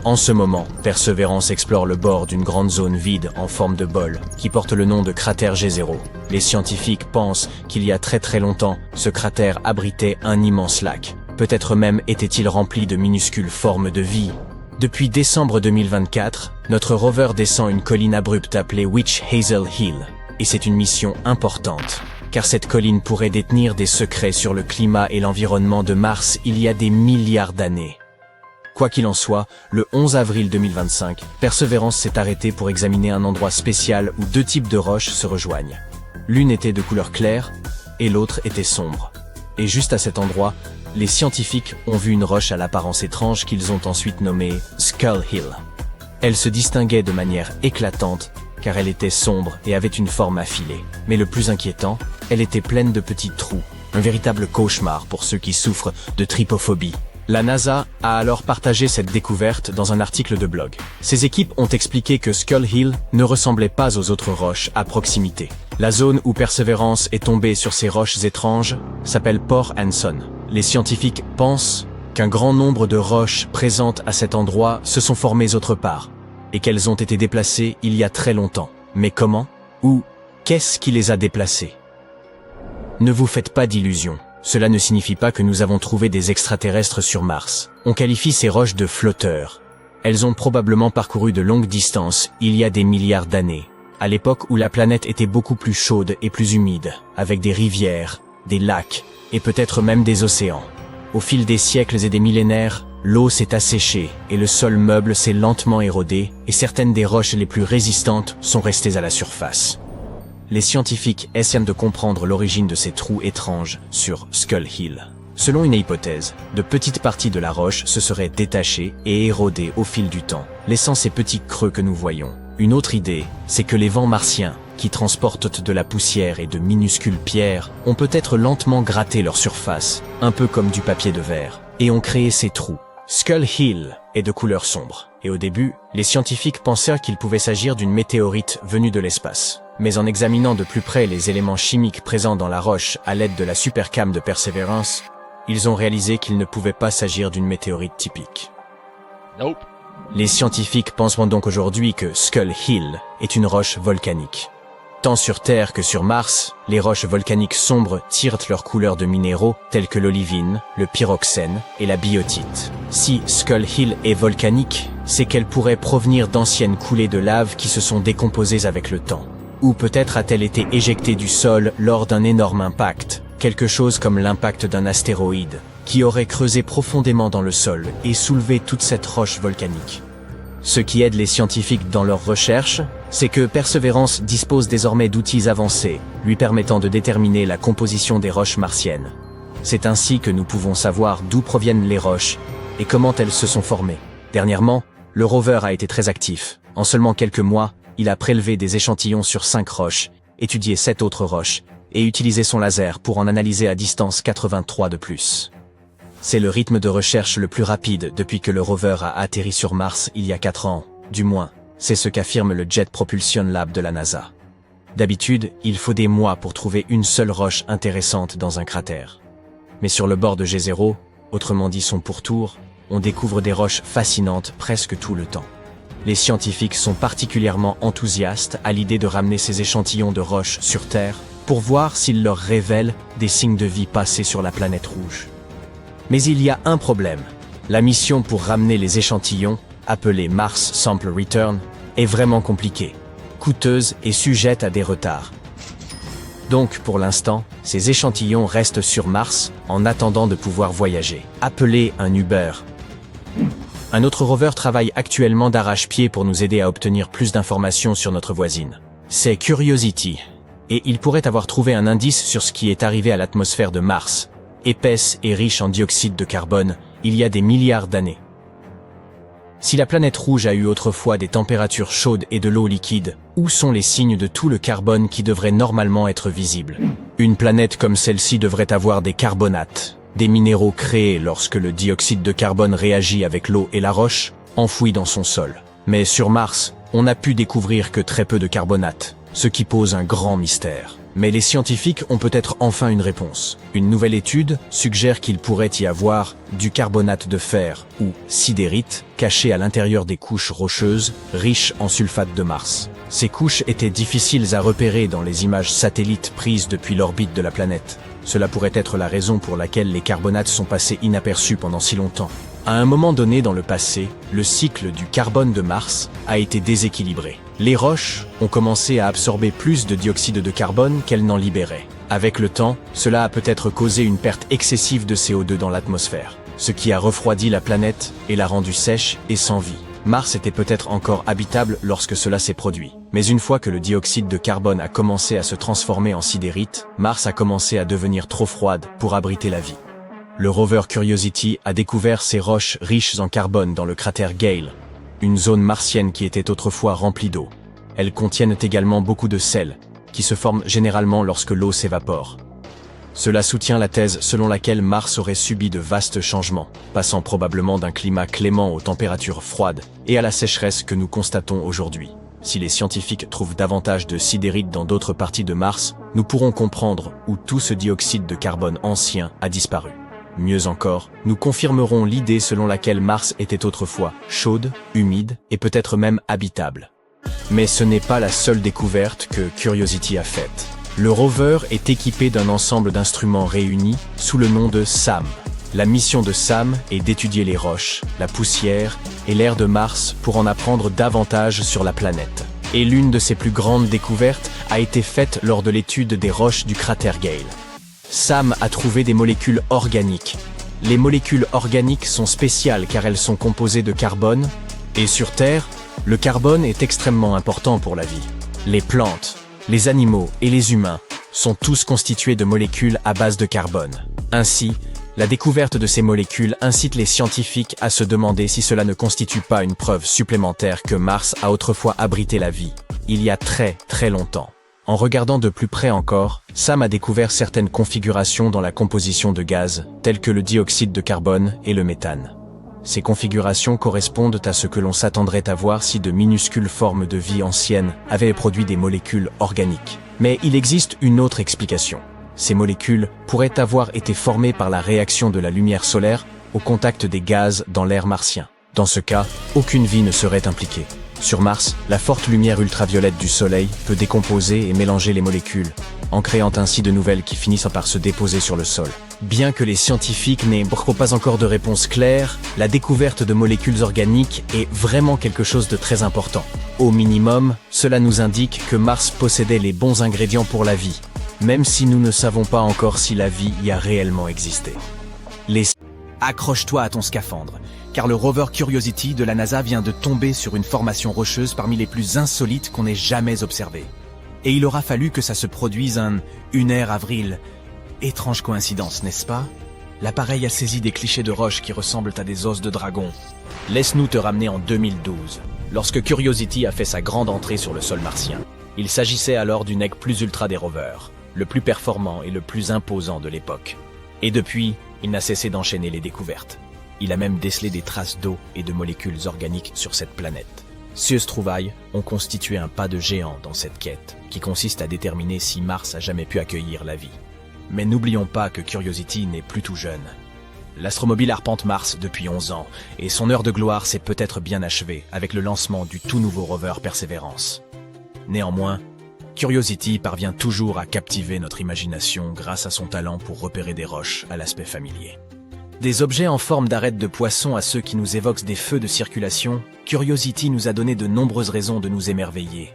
En ce moment, Perseverance explore le bord d'une grande zone vide en forme de bol qui porte le nom de cratère G0. Les scientifiques pensent qu'il y a très longtemps, ce cratère abritait un immense lac. Peut-être même était-il rempli de minuscules formes de vie. Depuis décembre 2024, notre rover descend une colline abrupte appelée Witch Hazel Hill. Et c'est une mission importante, car cette colline pourrait détenir des secrets sur le climat et l'environnement de Mars il y a des milliards d'années. Quoi qu'il en soit, le 11 avril 2025, Perseverance s'est arrêtée pour examiner un endroit spécial où 2 types de roches se rejoignent. L'une était de couleur claire et l'autre était sombre. Et juste à cet endroit, les scientifiques ont vu une roche à l'apparence étrange qu'ils ont ensuite nommée Skull Hill. Elle se distinguait de manière éclatante car elle était sombre et avait une forme affilée. Mais le plus inquiétant, elle était pleine de petits trous, un véritable cauchemar pour ceux qui souffrent de trypophobie. La NASA a alors partagé cette découverte dans un article de blog. Ces équipes ont expliqué que Skull Hill ne ressemblait pas aux autres roches à proximité. La zone où Perseverance est tombée sur ces roches étranges s'appelle Port Anson. Les scientifiques pensent qu'un grand nombre de roches présentes à cet endroit se sont formées autre part, et qu'elles ont été déplacées il y a très longtemps. Mais comment? Ou qu'est-ce qui les a déplacées? Ne vous faites pas d'illusions. Cela ne signifie pas que nous avons trouvé des extraterrestres sur Mars. On qualifie ces roches de flotteurs. Elles ont probablement parcouru de longues distances il y a des milliards d'années, à l'époque où la planète était beaucoup plus chaude et plus humide, avec des rivières, des lacs et peut-être même des océans. Au fil des siècles et des millénaires, l'eau s'est asséchée et le sol meuble s'est lentement érodé et certaines des roches les plus résistantes sont restées à la surface. Les scientifiques essaient de comprendre l'origine de ces trous étranges sur Skull Hill. Selon une hypothèse, de petites parties de la roche se seraient détachées et érodées au fil du temps, laissant ces petits creux que nous voyons. Une autre idée, c'est que les vents martiens, qui transportent de la poussière et de minuscules pierres, ont peut-être lentement gratté leur surface, un peu comme du papier de verre, et ont créé ces trous. Skull Hill est de couleur sombre. Et au début, les scientifiques pensaient qu'il pouvait s'agir d'une météorite venue de l'espace. Mais en examinant de plus près les éléments chimiques présents dans la roche à l'aide de la supercam de Perseverance, ils ont réalisé qu'il ne pouvait pas s'agir d'une météorite typique. Nope. Les scientifiques pensent donc aujourd'hui que Skull Hill est une roche volcanique. Tant sur Terre que sur Mars, les roches volcaniques sombres tirent leur couleur de minéraux tels que l'olivine, le pyroxène et la biotite. Si Skull Hill est volcanique, c'est qu'elle pourrait provenir d'anciennes coulées de lave qui se sont décomposées avec le temps. Ou peut-être a-t-elle été éjectée du sol lors d'un énorme impact, quelque chose comme l'impact d'un astéroïde, qui aurait creusé profondément dans le sol et soulevé toute cette roche volcanique. Ce qui aide les scientifiques dans leurs recherches, c'est que Perseverance dispose désormais d'outils avancés, lui permettant de déterminer la composition des roches martiennes. C'est ainsi que nous pouvons savoir d'où proviennent les roches et comment elles se sont formées. Dernièrement, le rover a été très actif. En seulement quelques mois, il a prélevé des échantillons sur 5 roches, étudié 7 autres roches, et utilisé son laser pour en analyser à distance 83 de plus. C'est le rythme de recherche le plus rapide depuis que le rover a atterri sur Mars il y a 4 ans, du moins, c'est ce qu'affirme le Jet Propulsion Lab de la NASA. D'habitude, il faut des mois pour trouver une seule roche intéressante dans un cratère. Mais sur le bord de G0, autrement dit son pourtour, on découvre des roches fascinantes presque tout le temps. Les scientifiques sont particulièrement enthousiastes à l'idée de ramener ces échantillons de roches sur Terre pour voir s'ils leur révèlent des signes de vie passés sur la planète rouge. Mais il y a un problème. La mission pour ramener les échantillons, appelée Mars Sample Return, est vraiment compliquée, coûteuse et sujette à des retards. Donc, pour l'instant, ces échantillons restent sur Mars en attendant de pouvoir voyager, appelé un Uber. Un autre rover travaille actuellement d'arrache-pied pour nous aider à obtenir plus d'informations sur notre voisine. C'est Curiosity, et il pourrait avoir trouvé un indice sur ce qui est arrivé à l'atmosphère de Mars, épaisse et riche en dioxyde de carbone, il y a des milliards d'années. Si la planète rouge a eu autrefois des températures chaudes et de l'eau liquide, où sont les signes de tout le carbone qui devrait normalement être visible? Une planète comme celle-ci devrait avoir des carbonates, des minéraux créés lorsque le dioxyde de carbone réagit avec l'eau et la roche, enfouis dans son sol. Mais sur Mars, on n'a pu découvrir que très peu de carbonates, ce qui pose un grand mystère. Mais les scientifiques ont peut-être enfin une réponse. Une nouvelle étude suggère qu'il pourrait y avoir du carbonate de fer, ou sidérite, caché à l'intérieur des couches rocheuses, riches en sulfate de Mars. Ces couches étaient difficiles à repérer dans les images satellites prises depuis l'orbite de la planète. Cela pourrait être la raison pour laquelle les carbonates sont passés inaperçus pendant si longtemps. À un moment donné dans le passé, le cycle du carbone de Mars a été déséquilibré. Les roches ont commencé à absorber plus de dioxyde de carbone qu'elles n'en libéraient. Avec le temps, cela a peut-être causé une perte excessive de CO2 dans l'atmosphère, ce qui a refroidi la planète et l'a rendue sèche et sans vie. Mars était peut-être encore habitable lorsque cela s'est produit. Mais une fois que le dioxyde de carbone a commencé à se transformer en sidérite, Mars a commencé à devenir trop froide pour abriter la vie. Le rover Curiosity a découvert ces roches riches en carbone dans le cratère Gale, une zone martienne qui était autrefois remplie d'eau. Elles contiennent également beaucoup de sel, qui se forment généralement lorsque l'eau s'évapore. Cela soutient la thèse selon laquelle Mars aurait subi de vastes changements, passant probablement d'un climat clément aux températures froides et à la sécheresse que nous constatons aujourd'hui. Si les scientifiques trouvent davantage de sidérite dans d'autres parties de Mars, nous pourrons comprendre où tout ce dioxyde de carbone ancien a disparu. Mieux encore, nous confirmerons l'idée selon laquelle Mars était autrefois chaude, humide et peut-être même habitable. Mais ce n'est pas la seule découverte que Curiosity a faite. Le rover est équipé d'un ensemble d'instruments réunis sous le nom de SAM. La mission de SAM est d'étudier les roches, la poussière et l'air de Mars pour en apprendre davantage sur la planète. Et l'une de ses plus grandes découvertes a été faite lors de l'étude des roches du cratère Gale. SAM a trouvé des molécules organiques. Les molécules organiques sont spéciales car elles sont composées de carbone, et sur Terre, le carbone est extrêmement important pour la vie. Les plantes, les animaux et les humains sont tous constitués de molécules à base de carbone. Ainsi, la découverte de ces molécules incite les scientifiques à se demander si cela ne constitue pas une preuve supplémentaire que Mars a autrefois abrité la vie, il y a très longtemps. En regardant de plus près encore, Sam a découvert certaines configurations dans la composition de gaz, tels que le dioxyde de carbone et le méthane. Ces configurations correspondent à ce que l'on s'attendrait à voir si de minuscules formes de vie anciennes avaient produit des molécules organiques. Mais il existe une autre explication. Ces molécules pourraient avoir été formées par la réaction de la lumière solaire au contact des gaz dans l'air martien. Dans ce cas, aucune vie ne serait impliquée. Sur Mars, la forte lumière ultraviolette du Soleil peut décomposer et mélanger les molécules, en créant ainsi de nouvelles qui finissent par se déposer sur le sol. Bien que les scientifiques n'aient pas encore de réponse claire, la découverte de molécules organiques est vraiment quelque chose de très important. Au minimum, cela nous indique que Mars possédait les bons ingrédients pour la vie, même si nous ne savons pas encore si la vie y a réellement existé. Accroche-toi à ton scaphandre, car le rover Curiosity de la NASA vient de tomber sur une formation rocheuse parmi les plus insolites qu'on ait jamais observées. Et il aura fallu que ça se produise un 1h avril. Étrange coïncidence, n'est-ce pas? L'appareil a saisi des clichés de roches qui ressemblent à des os de dragon. Laisse-nous te ramener en 2012, lorsque Curiosity a fait sa grande entrée sur le sol martien. Il s'agissait alors du nec plus ultra des rovers, le plus performant et le plus imposant de l'époque. Et depuis, il n'a cessé d'enchaîner les découvertes. Il a même décelé des traces d'eau et de molécules organiques sur cette planète. Ces trouvailles ont constitué un pas de géant dans cette quête, qui consiste à déterminer si Mars a jamais pu accueillir la vie. Mais n'oublions pas que Curiosity n'est plus tout jeune. L'astromobile arpente Mars depuis 11 ans, et son heure de gloire s'est peut-être bien achevée avec le lancement du tout nouveau rover Perseverance. Néanmoins, Curiosity parvient toujours à captiver notre imagination grâce à son talent pour repérer des roches à l'aspect familier. Des objets en forme d'arêtes de poisson à ceux qui nous évoquent des feux de circulation, Curiosity nous a donné de nombreuses raisons de nous émerveiller.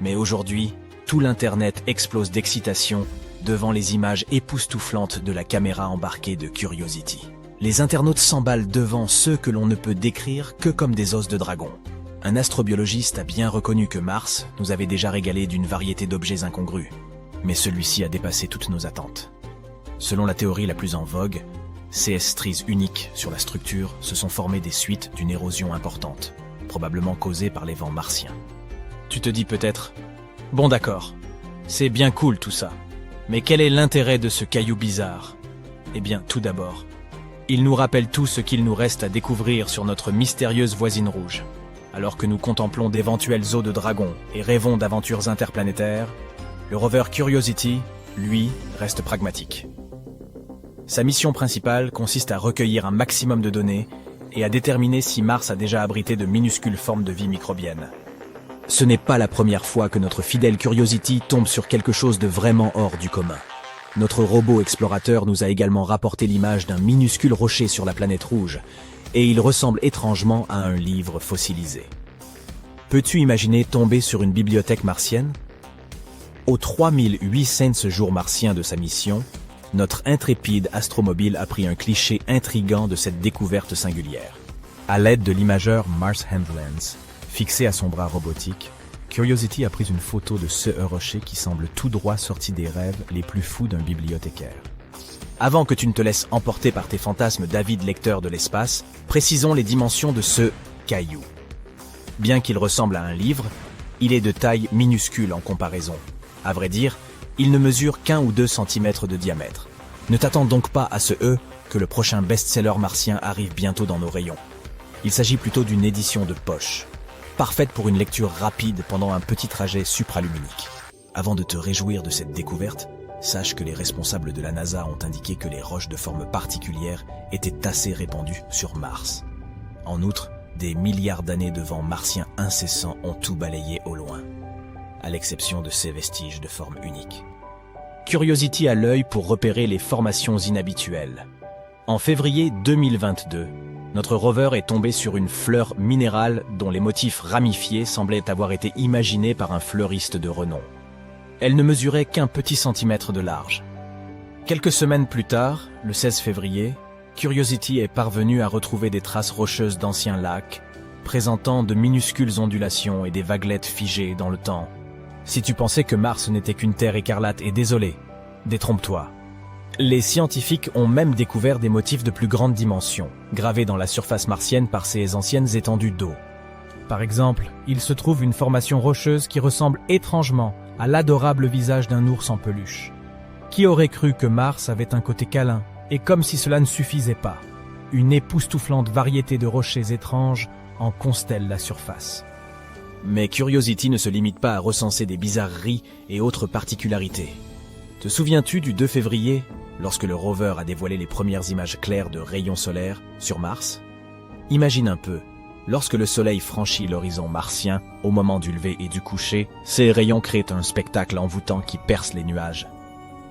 Mais aujourd'hui, tout l'Internet explose d'excitation devant les images époustouflantes de la caméra embarquée de Curiosity. Les internautes s'emballent devant ceux que l'on ne peut décrire que comme des os de dragon. Un astrobiologiste a bien reconnu que Mars nous avait déjà régalé d'une variété d'objets incongrus. Mais celui-ci a dépassé toutes nos attentes. Selon la théorie la plus en vogue, ces stries uniques sur la structure se sont formées des suites d'une érosion importante, probablement causée par les vents martiens. Tu te dis peut-être, bon d'accord, c'est bien cool tout ça, mais quel est l'intérêt de ce caillou bizarre? Eh bien, tout d'abord, il nous rappelle tout ce qu'il nous reste à découvrir sur notre mystérieuse voisine rouge. Alors que nous contemplons d'éventuels os de dragon et rêvons d'aventures interplanétaires, le rover Curiosity, lui, reste pragmatique. Sa mission principale consiste à recueillir un maximum de données et à déterminer si Mars a déjà abrité de minuscules formes de vie microbienne. Ce n'est pas la première fois que notre fidèle Curiosity tombe sur quelque chose de vraiment hors du commun. Notre robot explorateur nous a également rapporté l'image d'un minuscule rocher sur la planète rouge, et il ressemble étrangement à un livre fossilisé. Peux-tu imaginer tomber sur une bibliothèque martienne? Aux 3800 jours martiens de sa mission, notre intrépide astromobile a pris un cliché intrigant de cette découverte singulière. À l'aide de l'imageur Mars Handlens, fixé à son bras robotique, Curiosity a pris une photo de ce rocher qui semble tout droit sorti des rêves les plus fous d'un bibliothécaire. Avant que tu ne te laisses emporter par tes fantasmes d'avide lecteur de l'espace, précisons les dimensions de ce caillou. Bien qu'il ressemble à un livre, il est de taille minuscule en comparaison. À vrai dire, il ne mesure qu'1 ou 2 cm de diamètre. Ne t'attends donc pas à ce que le prochain best-seller martien arrive bientôt dans nos rayons. Il s'agit plutôt d'une édition de poche, parfaite pour une lecture rapide pendant un petit trajet supraluminique. Avant de te réjouir de cette découverte, sache que les responsables de la NASA ont indiqué que les roches de forme particulière étaient assez répandues sur Mars. En outre, des milliards d'années de vents martiens incessants ont tout balayé au loin, à l'exception de ces vestiges de forme unique. Curiosity a l'œil pour repérer les formations inhabituelles. En février 2022, notre rover est tombé sur une fleur minérale dont les motifs ramifiés semblaient avoir été imaginés par un fleuriste de renom. Elle ne mesurait qu'1 petit centimètre de large. Quelques semaines plus tard, le 16 février, Curiosity est parvenu à retrouver des traces rocheuses d'anciens lacs, présentant de minuscules ondulations et des vaguelettes figées dans le temps. Si tu pensais que Mars n'était qu'une terre écarlate, et désolé, détrompe-toi. Les scientifiques ont même découvert des motifs de plus grande dimension, gravés dans la surface martienne par ces anciennes étendues d'eau. Par exemple, il se trouve une formation rocheuse qui ressemble étrangement à l'adorable visage d'un ours en peluche. Qui aurait cru que Mars avait un côté câlin, et comme si cela ne suffisait pas, Une époustouflante variété de rochers étranges en constelle la surface. Mais Curiosity ne se limite pas à recenser des bizarreries et autres particularités. Te souviens-tu du 2 février, lorsque le rover a dévoilé les premières images claires de rayons solaires sur Mars? Imagine un peu, lorsque le soleil franchit l'horizon martien, au moment du lever et du coucher, ces rayons créent un spectacle envoûtant qui perce les nuages.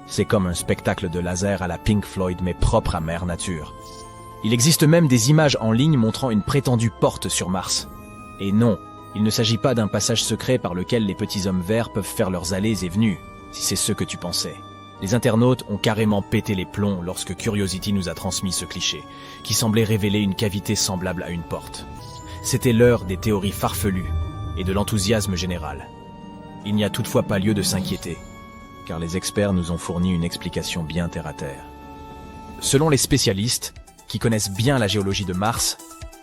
C'est comme un spectacle de laser à la Pink Floyd mais propre à Mère Nature. Il existe même des images en ligne montrant une prétendue porte sur Mars. Et non, il ne s'agit pas d'un passage secret par lequel les petits hommes verts peuvent faire leurs allées et venues, si c'est ce que tu pensais. Les internautes ont carrément pété les plombs lorsque Curiosity nous a transmis ce cliché, qui semblait révéler une cavité semblable à une porte. C'était l'heure des théories farfelues et de l'enthousiasme général. Il n'y a toutefois pas lieu de s'inquiéter, car les experts nous ont fourni une explication bien terre-à-terre. Selon les spécialistes, qui connaissent bien la géologie de Mars,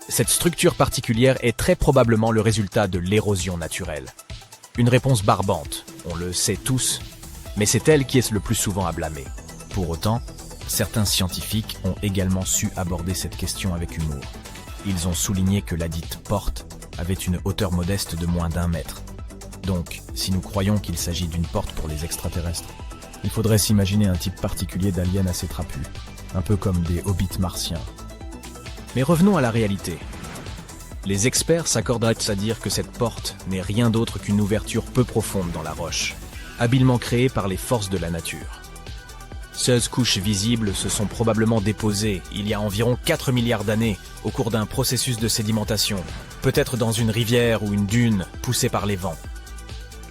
cette structure particulière est très probablement le résultat de l'érosion naturelle. Une réponse barbante, on le sait tous, mais c'est elle qui est le plus souvent à blâmer. Pour autant, certains scientifiques ont également su aborder cette question avec humour. Ils ont souligné que ladite porte avait une hauteur modeste de moins d'1 mètre. Donc, si nous croyons qu'il s'agit d'une porte pour les extraterrestres, il faudrait s'imaginer un type particulier d'alien assez trapu, un peu comme des hobbits martiens. Mais revenons à la réalité. Les experts s'accorderaient à dire que cette porte n'est rien d'autre qu'une ouverture peu profonde dans la roche, habilement créée par les forces de la nature. 16 couches visibles se sont probablement déposées il y a environ 4 milliards d'années au cours d'un processus de sédimentation, peut-être dans une rivière ou une dune poussée par les vents.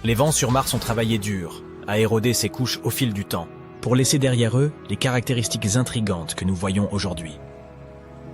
Les vents sur Mars ont travaillé dur à éroder ces couches au fil du temps, pour laisser derrière eux les caractéristiques intrigantes que nous voyons aujourd'hui.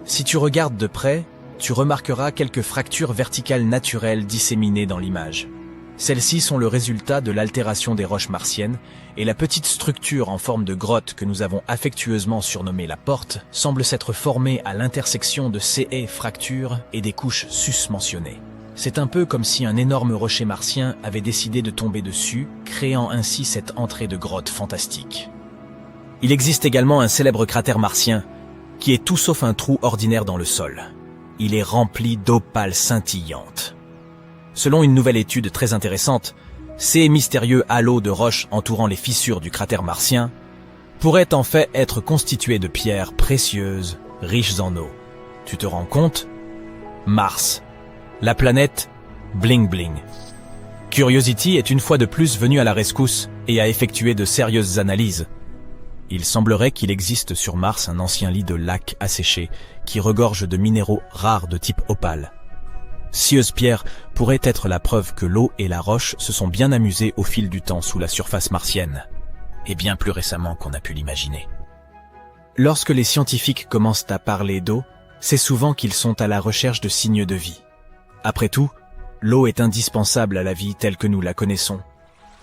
Si tu regardes de près, tu remarqueras quelques fractures verticales naturelles disséminées dans l'image. Celles-ci sont le résultat de l'altération des roches martiennes, et la petite structure en forme de grotte que nous avons affectueusement surnommée la porte semble s'être formée à l'intersection de ces fractures et des couches susmentionnées. C'est un peu comme si un énorme rocher martien avait décidé de tomber dessus, créant ainsi cette entrée de grotte fantastique. Il existe également un célèbre cratère martien, qui est tout sauf un trou ordinaire dans le sol. Il est rempli d'opales scintillantes. Selon une nouvelle étude très intéressante, ces mystérieux halos de roches entourant les fissures du cratère martien pourraient en fait être constitués de pierres précieuses, riches en eau. Tu te rends compte? Mars, la planète bling bling. Curiosity est une fois de plus venue à la rescousse et a effectué de sérieuses analyses. Il semblerait qu'il existe sur Mars un ancien lit de lacs asséchés qui regorge de minéraux rares de type opale. Cieuse pierre pourrait être la preuve que l'eau et la roche se sont bien amusées au fil du temps sous la surface martienne, et bien plus récemment qu'on a pu l'imaginer. Lorsque les scientifiques commencent à parler d'eau, c'est souvent qu'ils sont à la recherche de signes de vie. Après tout, l'eau est indispensable à la vie telle que nous la connaissons.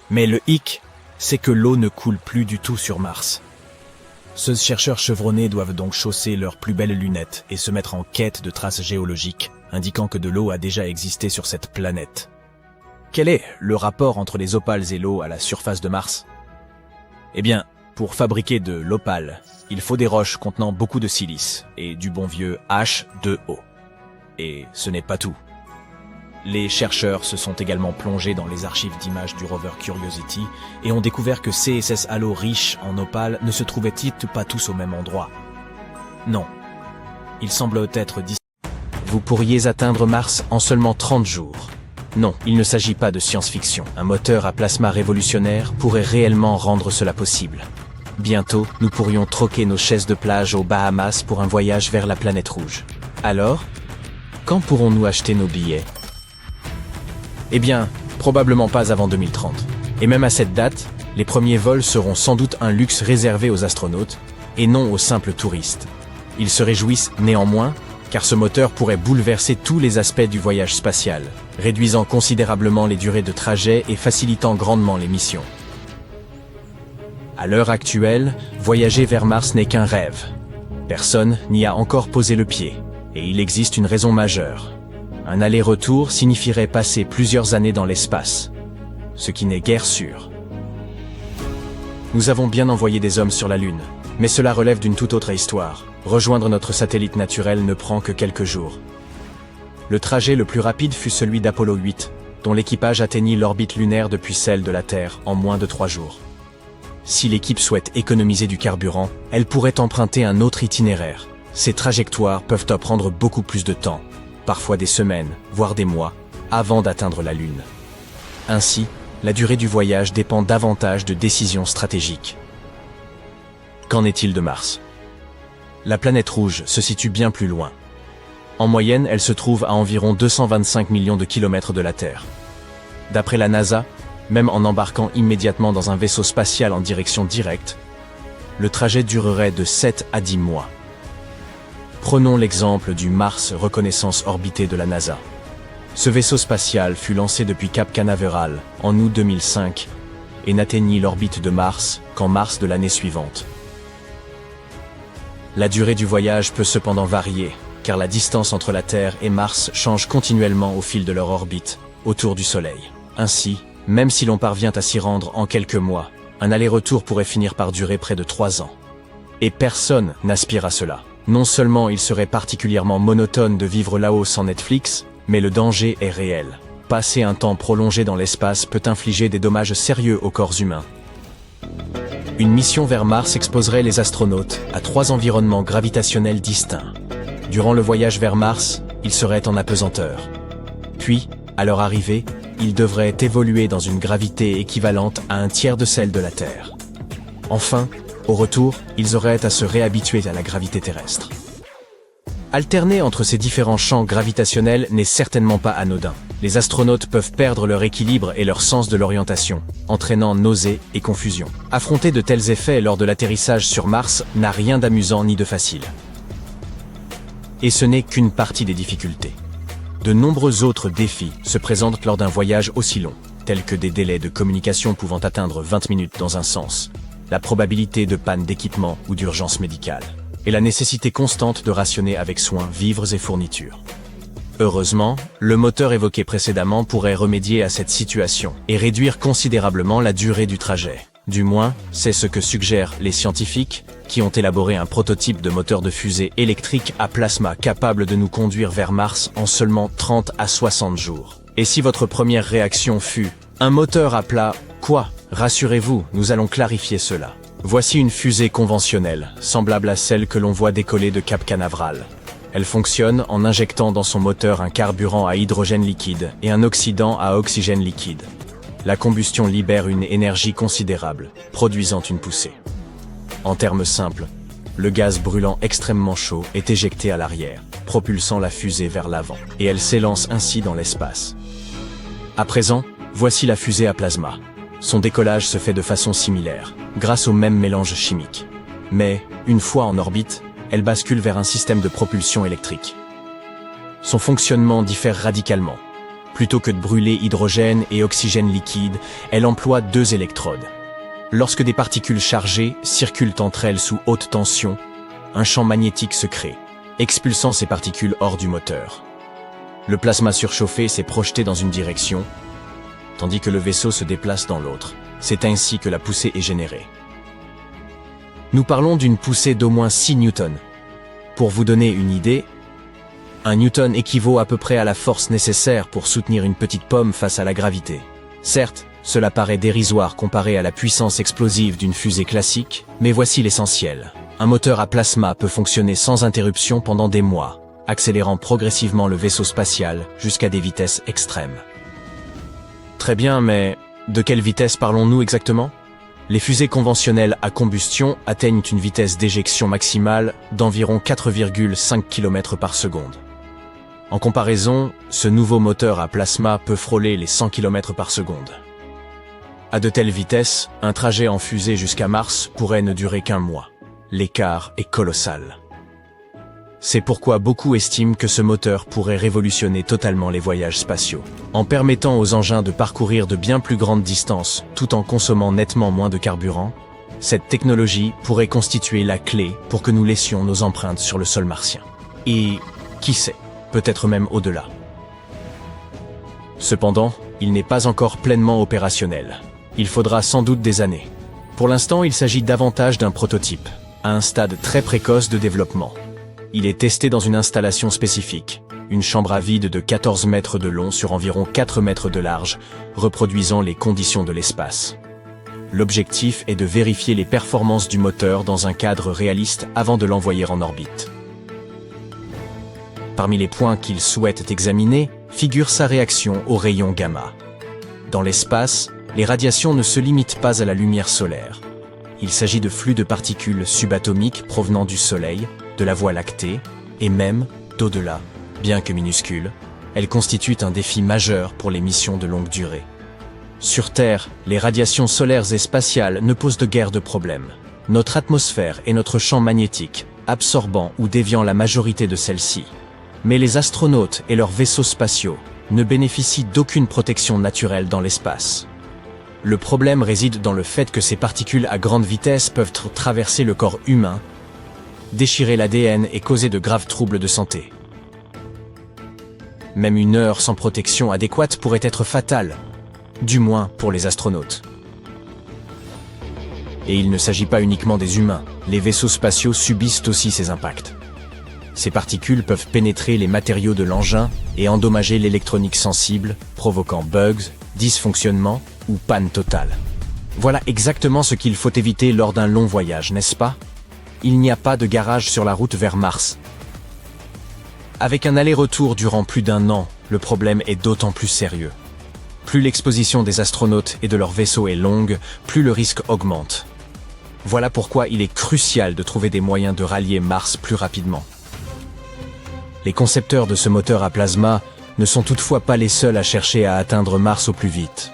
Mais le hic, c'est que l'eau ne coule plus du tout sur Mars. Ces chercheurs chevronnés doivent donc chausser leurs plus belles lunettes et se mettre en quête de traces géologiques, indiquant que de l'eau a déjà existé sur cette planète. Quel est le rapport entre les opales et l'eau à la surface de Mars? Eh bien, pour fabriquer de l'opale, il faut des roches contenant beaucoup de silice et du bon vieux H2O. Et ce n'est pas tout. Les chercheurs se sont également plongés dans les archives d'images du rover Curiosity et ont découvert que ces halos riches en opale ne se trouvaient-ils pas tous au même endroit. Non. Ils semblent être Vous pourriez atteindre Mars en seulement 30 jours. Non, il ne s'agit pas de science-fiction. Un moteur à plasma révolutionnaire pourrait réellement rendre cela possible. Bientôt, nous pourrions troquer nos chaises de plage aux Bahamas pour un voyage vers la planète rouge. Alors, quand pourrons-nous acheter nos billets ? Eh bien, probablement pas avant 2030. Et même à cette date, les premiers vols seront sans doute un luxe réservé aux astronautes, et non aux simples touristes. Ils se réjouissent néanmoins, car ce moteur pourrait bouleverser tous les aspects du voyage spatial, réduisant considérablement les durées de trajet et facilitant grandement les missions. À l'heure actuelle, voyager vers Mars n'est qu'un rêve. Personne n'y a encore posé le pied, et il existe une raison majeure. Un aller-retour signifierait passer plusieurs années dans l'espace, ce qui n'est guère sûr. Nous avons bien envoyé des hommes sur la Lune, mais cela relève d'une toute autre histoire. Rejoindre notre satellite naturel ne prend que quelques jours. Le trajet le plus rapide fut celui d'Apollo 8, dont l'équipage atteignit l'orbite lunaire depuis celle de la Terre en moins de 3 jours. Si l'équipe souhaite économiser du carburant, elle pourrait emprunter un autre itinéraire. Ces trajectoires peuvent prendre beaucoup plus de temps, parfois des semaines, voire des mois, avant d'atteindre la Lune. Ainsi, la durée du voyage dépend davantage de décisions stratégiques. Qu'en est-il de Mars? La planète rouge se situe bien plus loin. En moyenne, elle se trouve à environ 225 millions de kilomètres de la Terre. D'après la NASA, même en embarquant immédiatement dans un vaisseau spatial en direction directe, le trajet durerait de 7 à 10 mois. Prenons l'exemple du Mars Reconnaissance Orbité de la NASA. Ce vaisseau spatial fut lancé depuis Cap Canaveral en août 2005 et n'atteignit l'orbite de Mars qu'en mars de l'année suivante. La durée du voyage peut cependant varier, car la distance entre la Terre et Mars change continuellement au fil de leur orbite, autour du Soleil. Ainsi, même si l'on parvient à s'y rendre en quelques mois, un aller-retour pourrait finir par durer près de 3 ans. Et personne n'aspire à cela. Non seulement il serait particulièrement monotone de vivre là-haut sans Netflix, mais le danger est réel. Passer un temps prolongé dans l'espace peut infliger des dommages sérieux aux corps humains. Une mission vers Mars exposerait les astronautes à 3 environnements gravitationnels distincts. Durant le voyage vers Mars, ils seraient en apesanteur. Puis, à leur arrivée, ils devraient évoluer dans une gravité équivalente à un tiers de celle de la Terre. Enfin, au retour, ils auraient à se réhabituer à la gravité terrestre. Alterner entre ces différents champs gravitationnels n'est certainement pas anodin. Les astronautes peuvent perdre leur équilibre et leur sens de l'orientation, entraînant nausées et confusion. Affronter de tels effets lors de l'atterrissage sur Mars n'a rien d'amusant ni de facile. Et ce n'est qu'une partie des difficultés. De nombreux autres défis se présentent lors d'un voyage aussi long, tels que des délais de communication pouvant atteindre 20 minutes dans un sens, la probabilité de panne d'équipement ou d'urgence médicale, et la nécessité constante de rationner avec soin vivres et fournitures. Heureusement, le moteur évoqué précédemment pourrait remédier à cette situation et réduire considérablement la durée du trajet. Du moins, c'est ce que suggèrent les scientifiques qui ont élaboré un prototype de moteur de fusée électrique à plasma capable de nous conduire vers Mars en seulement 30 à 60 jours. Et si votre première réaction fut « un moteur à plat, quoi ?» Rassurez-vous, nous allons clarifier cela. Voici une fusée conventionnelle, semblable à celle que l'on voit décoller de Cap Canaveral. Elle fonctionne en injectant dans son moteur un carburant à hydrogène liquide et un oxydant à oxygène liquide. La combustion libère une énergie considérable, produisant une poussée. En termes simples, le gaz brûlant extrêmement chaud est éjecté à l'arrière, propulsant la fusée vers l'avant, et elle s'élance ainsi dans l'espace. À présent, voici la fusée à plasma. Son décollage se fait de façon similaire, grâce au même mélange chimique. Mais, une fois en orbite, elle bascule vers un système de propulsion électrique. Son fonctionnement diffère radicalement. Plutôt que de brûler hydrogène et oxygène liquide, elle emploie 2 électrodes. Lorsque des particules chargées circulent entre elles sous haute tension, un champ magnétique se crée, expulsant ces particules hors du moteur. Le plasma surchauffé s'est projeté dans une direction, tandis que le vaisseau se déplace dans l'autre. C'est ainsi que la poussée est générée. Nous parlons d'une poussée d'au moins 6 newtons. Pour vous donner une idée, un newton équivaut à peu près à la force nécessaire pour soutenir une petite pomme face à la gravité. Certes, cela paraît dérisoire comparé à la puissance explosive d'une fusée classique, mais voici l'essentiel. Un moteur à plasma peut fonctionner sans interruption pendant des mois, accélérant progressivement le vaisseau spatial jusqu'à des vitesses extrêmes. Très bien, mais de quelle vitesse parlons-nous exactement ? Les fusées conventionnelles à combustion atteignent une vitesse d'éjection maximale d'environ 4,5 km par seconde. En comparaison, ce nouveau moteur à plasma peut frôler les 100 km par seconde. À de telles vitesses, un trajet en fusée jusqu'à Mars pourrait ne durer qu'1 mois. L'écart est colossal. C'est pourquoi beaucoup estiment que ce moteur pourrait révolutionner totalement les voyages spatiaux. En permettant aux engins de parcourir de bien plus grandes distances tout en consommant nettement moins de carburant, cette technologie pourrait constituer la clé pour que nous laissions nos empreintes sur le sol martien. Et, qui sait, peut-être même au-delà. Cependant, il n'est pas encore pleinement opérationnel. Il faudra sans doute des années. Pour l'instant, il s'agit davantage d'un prototype. à un stade très précoce de développement. Il est testé dans une installation spécifique, une chambre à vide de 14 mètres de long sur environ 4 mètres de large, reproduisant les conditions de l'espace. L'objectif est de vérifier les performances du moteur dans un cadre réaliste avant de l'envoyer en orbite. Parmi les points qu'il souhaite examiner figure sa réaction aux rayons gamma. Dans l'espace, les radiations ne se limitent pas à la lumière solaire. Il s'agit de flux de particules subatomiques provenant du Soleil, de la Voie lactée, et même d'au-delà. Bien que minuscules, elles constituent un défi majeur pour les missions de longue durée. Sur Terre, les radiations solaires et spatiales ne posent de guère de problème. Notre atmosphère et notre champ magnétique, absorbant ou déviant la majorité de celles-ci. Mais les astronautes et leurs vaisseaux spatiaux ne bénéficient d'aucune protection naturelle dans l'espace. Le problème réside dans le fait que ces particules à grande vitesse peuvent traverser le corps humain, déchirer l'ADN et causer de graves troubles de santé. Même une heure sans protection adéquate pourrait être fatale, du moins pour les astronautes. Et il ne s'agit pas uniquement des humains, les vaisseaux spatiaux subissent aussi ces impacts. Ces particules peuvent pénétrer les matériaux de l'engin et endommager l'électronique sensible, provoquant bugs, dysfonctionnements ou panne totale. Voilà exactement ce qu'il faut éviter lors d'un long voyage, n'est-ce pas? Il n'y a pas de garage sur la route vers Mars. Avec un aller-retour durant plus d'1 an, le problème est d'autant plus sérieux. Plus l'exposition des astronautes et de leurs vaisseaux est longue, plus le risque augmente. Voilà pourquoi il est crucial de trouver des moyens de rallier Mars plus rapidement. Les concepteurs de ce moteur à plasma ne sont toutefois pas les seuls à chercher à atteindre Mars au plus vite.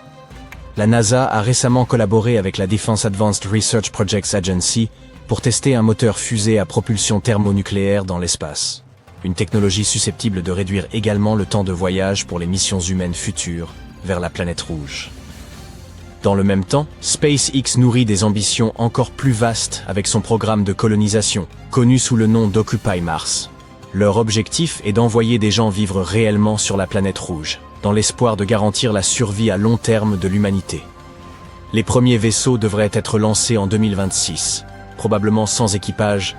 La NASA a récemment collaboré avec la Defense Advanced Research Projects Agency pour tester un moteur fusée à propulsion thermonucléaire dans l'espace. Une technologie susceptible de réduire également le temps de voyage pour les missions humaines futures vers la planète rouge. Dans le même temps, SpaceX nourrit des ambitions encore plus vastes avec son programme de colonisation, connu sous le nom d'Occupy Mars. Leur objectif est d'envoyer des gens vivre réellement sur la planète rouge, dans l'espoir de garantir la survie à long terme de l'humanité. Les premiers vaisseaux devraient être lancés en 2026, probablement sans équipage,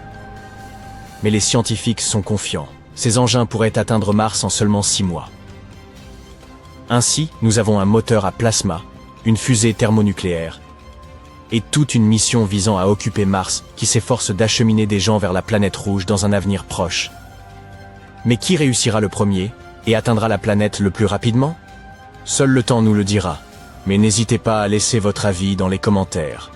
mais les scientifiques sont confiants. Ces engins pourraient atteindre Mars en seulement 6 mois. Ainsi, nous avons un moteur à plasma, une fusée thermonucléaire, et toute une mission visant à occuper Mars qui s'efforce d'acheminer des gens vers la planète rouge dans un avenir proche. Mais qui réussira le premier et atteindra la planète le plus rapidement? Seul le temps nous le dira. Mais n'hésitez pas à laisser votre avis dans les commentaires.